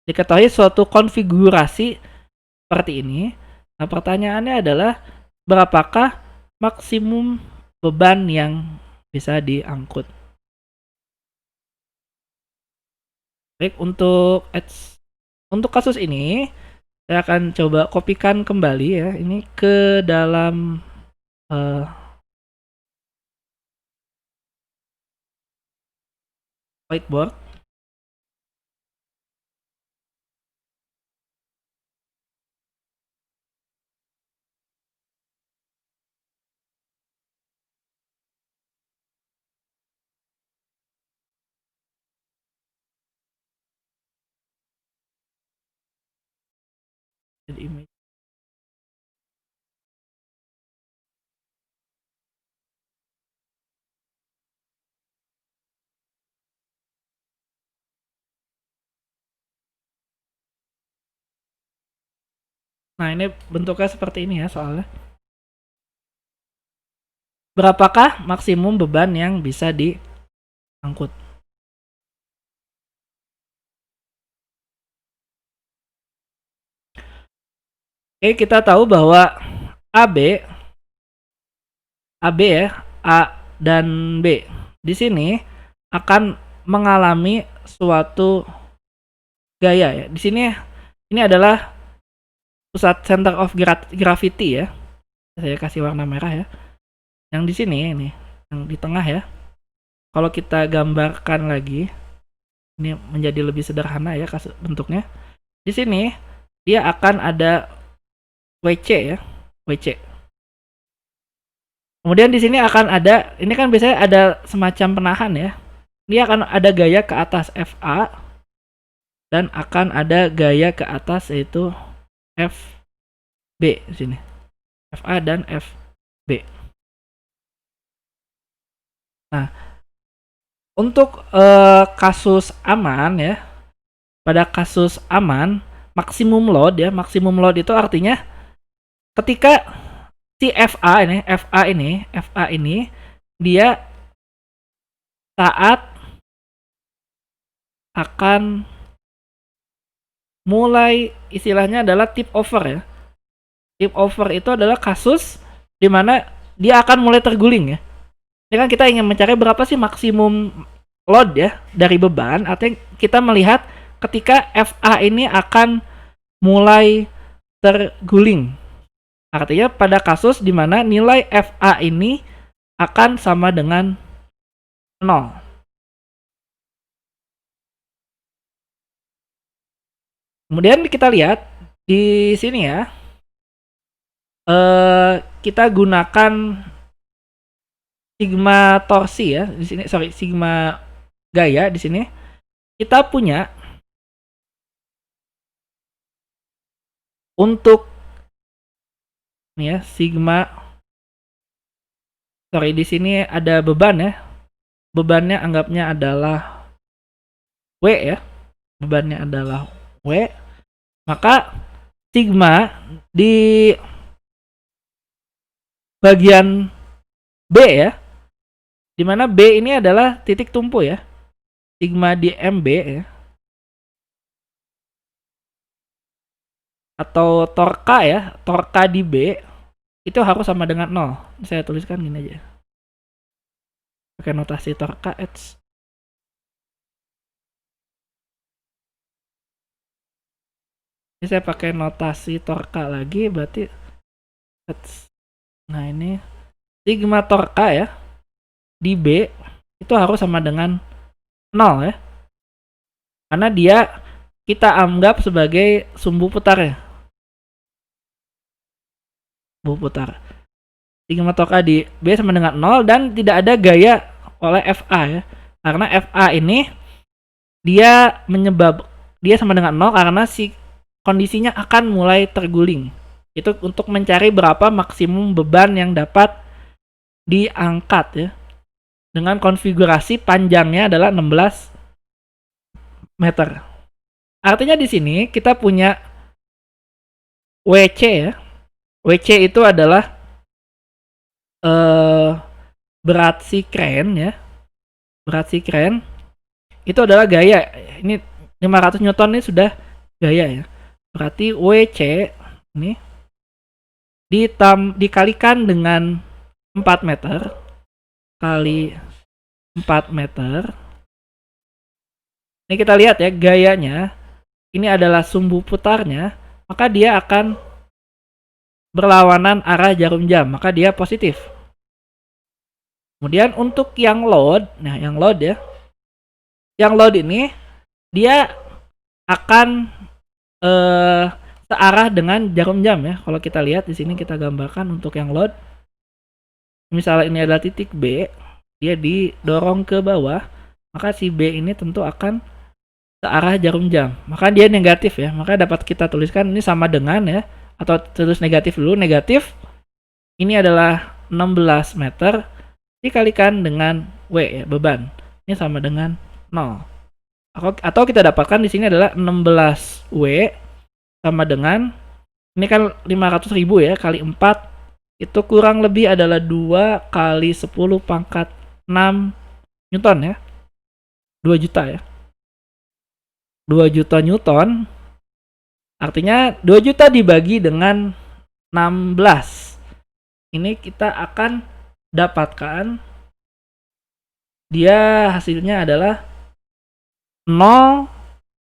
Diketahui suatu konfigurasi seperti ini. Nah, pertanyaannya adalah berapakah maksimum beban yang bisa diangkut? Baik, untuk kasus ini saya akan coba kopikan kembali ya ini ke dalam eh, whiteboard. Jadi image. Nah, ini bentuknya seperti ini ya soalnya. Berapakah maksimum beban yang bisa diangkut? Oke, kita tahu bahwa AB, AB ya, A dan B di sini akan mengalami suatu gaya ya. Di sini ini adalah pusat center of gravity ya. Saya kasih warna merah ya. Yang di sini ini, yang di tengah ya. Kalau kita gambarkan lagi, ini menjadi lebih sederhana ya bentuknya. Di sini dia akan ada WC ya, WC. Kemudian di sini akan ada, ini kan biasanya ada semacam penahan ya. Dia akan ada gaya ke atas FA dan akan ada gaya ke atas yaitu FB di sini. FA dan FB. Nah, untuk kasus aman ya, pada kasus aman maksimum load ya, maksimum load itu artinya ketika si FA ini dia saat akan mulai istilahnya adalah tip over ya. Tip over itu adalah kasus di mana dia akan mulai terguling ya. Ini kan kita ingin mencari berapa sih maksimum load ya dari beban. Artinya kita melihat ketika FA ini akan mulai terguling. Artinya pada kasus di mana nilai FA ini akan sama dengan 0. Kemudian kita lihat di sini ya. Kita gunakan sigma torsi ya di sini, sorry, sigma gaya di sini. Kita punya untuk nih ya sigma, sorry, di sini ada beban ya. Bebannya anggapnya adalah W ya. Bebannya adalah W. Maka sigma di bagian B ya. Dimana B ini adalah titik tumpu ya. Sigma di MB ya. Atau torka ya. Torka di B itu harus sama dengan 0. Saya tuliskan gini aja. Pakai notasi torka H. Ini saya pakai notasi torka lagi, berarti H. Nah, ini sigma torka ya di B itu harus sama dengan 0 ya. Karena dia kita anggap sebagai sumbu putar ya. Sumbu putar. Sigma torka di B sama dengan 0 dan tidak ada gaya oleh FA ya. Karena FA ini dia sama dengan 0 karena si kondisinya akan mulai terguling. Itu untuk mencari berapa maksimum beban yang dapat diangkat ya. Dengan konfigurasi panjangnya adalah 16 meter. Artinya di sini kita punya WC ya. WC itu adalah berat si kren ya. Berat si kren itu adalah gaya. Ini 500 Newton ini sudah gaya ya. Berarti WC ini dikalikan dengan 4 meter kali 4 meter Ini kita lihat ya gayanya. Ini adalah sumbu putarnya, maka dia akan berlawanan arah jarum jam, maka dia positif. Kemudian untuk yang load, nah yang load ya, yang load ini dia akan searah dengan jarum jam ya. Kalau kita lihat di sini kita gambarkan untuk yang load. Misalnya ini adalah titik B, dia didorong ke bawah, maka si B ini tentu akan searah jarum jam. Maka dia negatif ya. Maka dapat kita tuliskan ini sama dengan ya, atau tulis negatif dulu, negatif. Ini adalah 16 meter dikalikan dengan W ya, beban. Ini sama dengan 0. Atau kita dapatkan di sini adalah 16 W sama dengan, ini kan 500.000 ya, kali 4 itu kurang lebih adalah 2 kali 10 pangkat 6 Newton ya. 2 juta ya. 2 juta Newton. Artinya 2 juta dibagi dengan 16. Ini kita akan dapatkan dia hasilnya adalah 0,125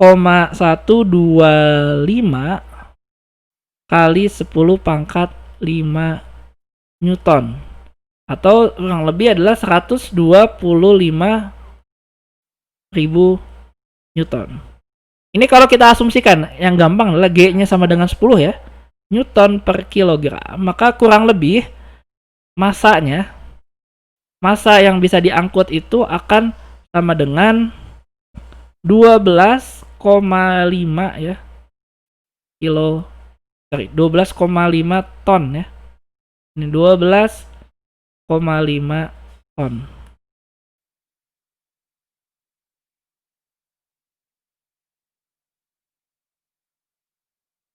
kali 10 pangkat 5 Newton, atau kurang lebih adalah 125.000 Newton. Ini kalau kita asumsikan, yang gampang adalah G-nya sama dengan 10 ya, Newton per kilogram, maka kurang lebih masanya, masa yang bisa diangkut itu akan sama dengan 12,5 ya kilo, 12,5 ton ya. Ini 12,5 ton.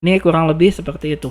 Ini kurang lebih seperti itu.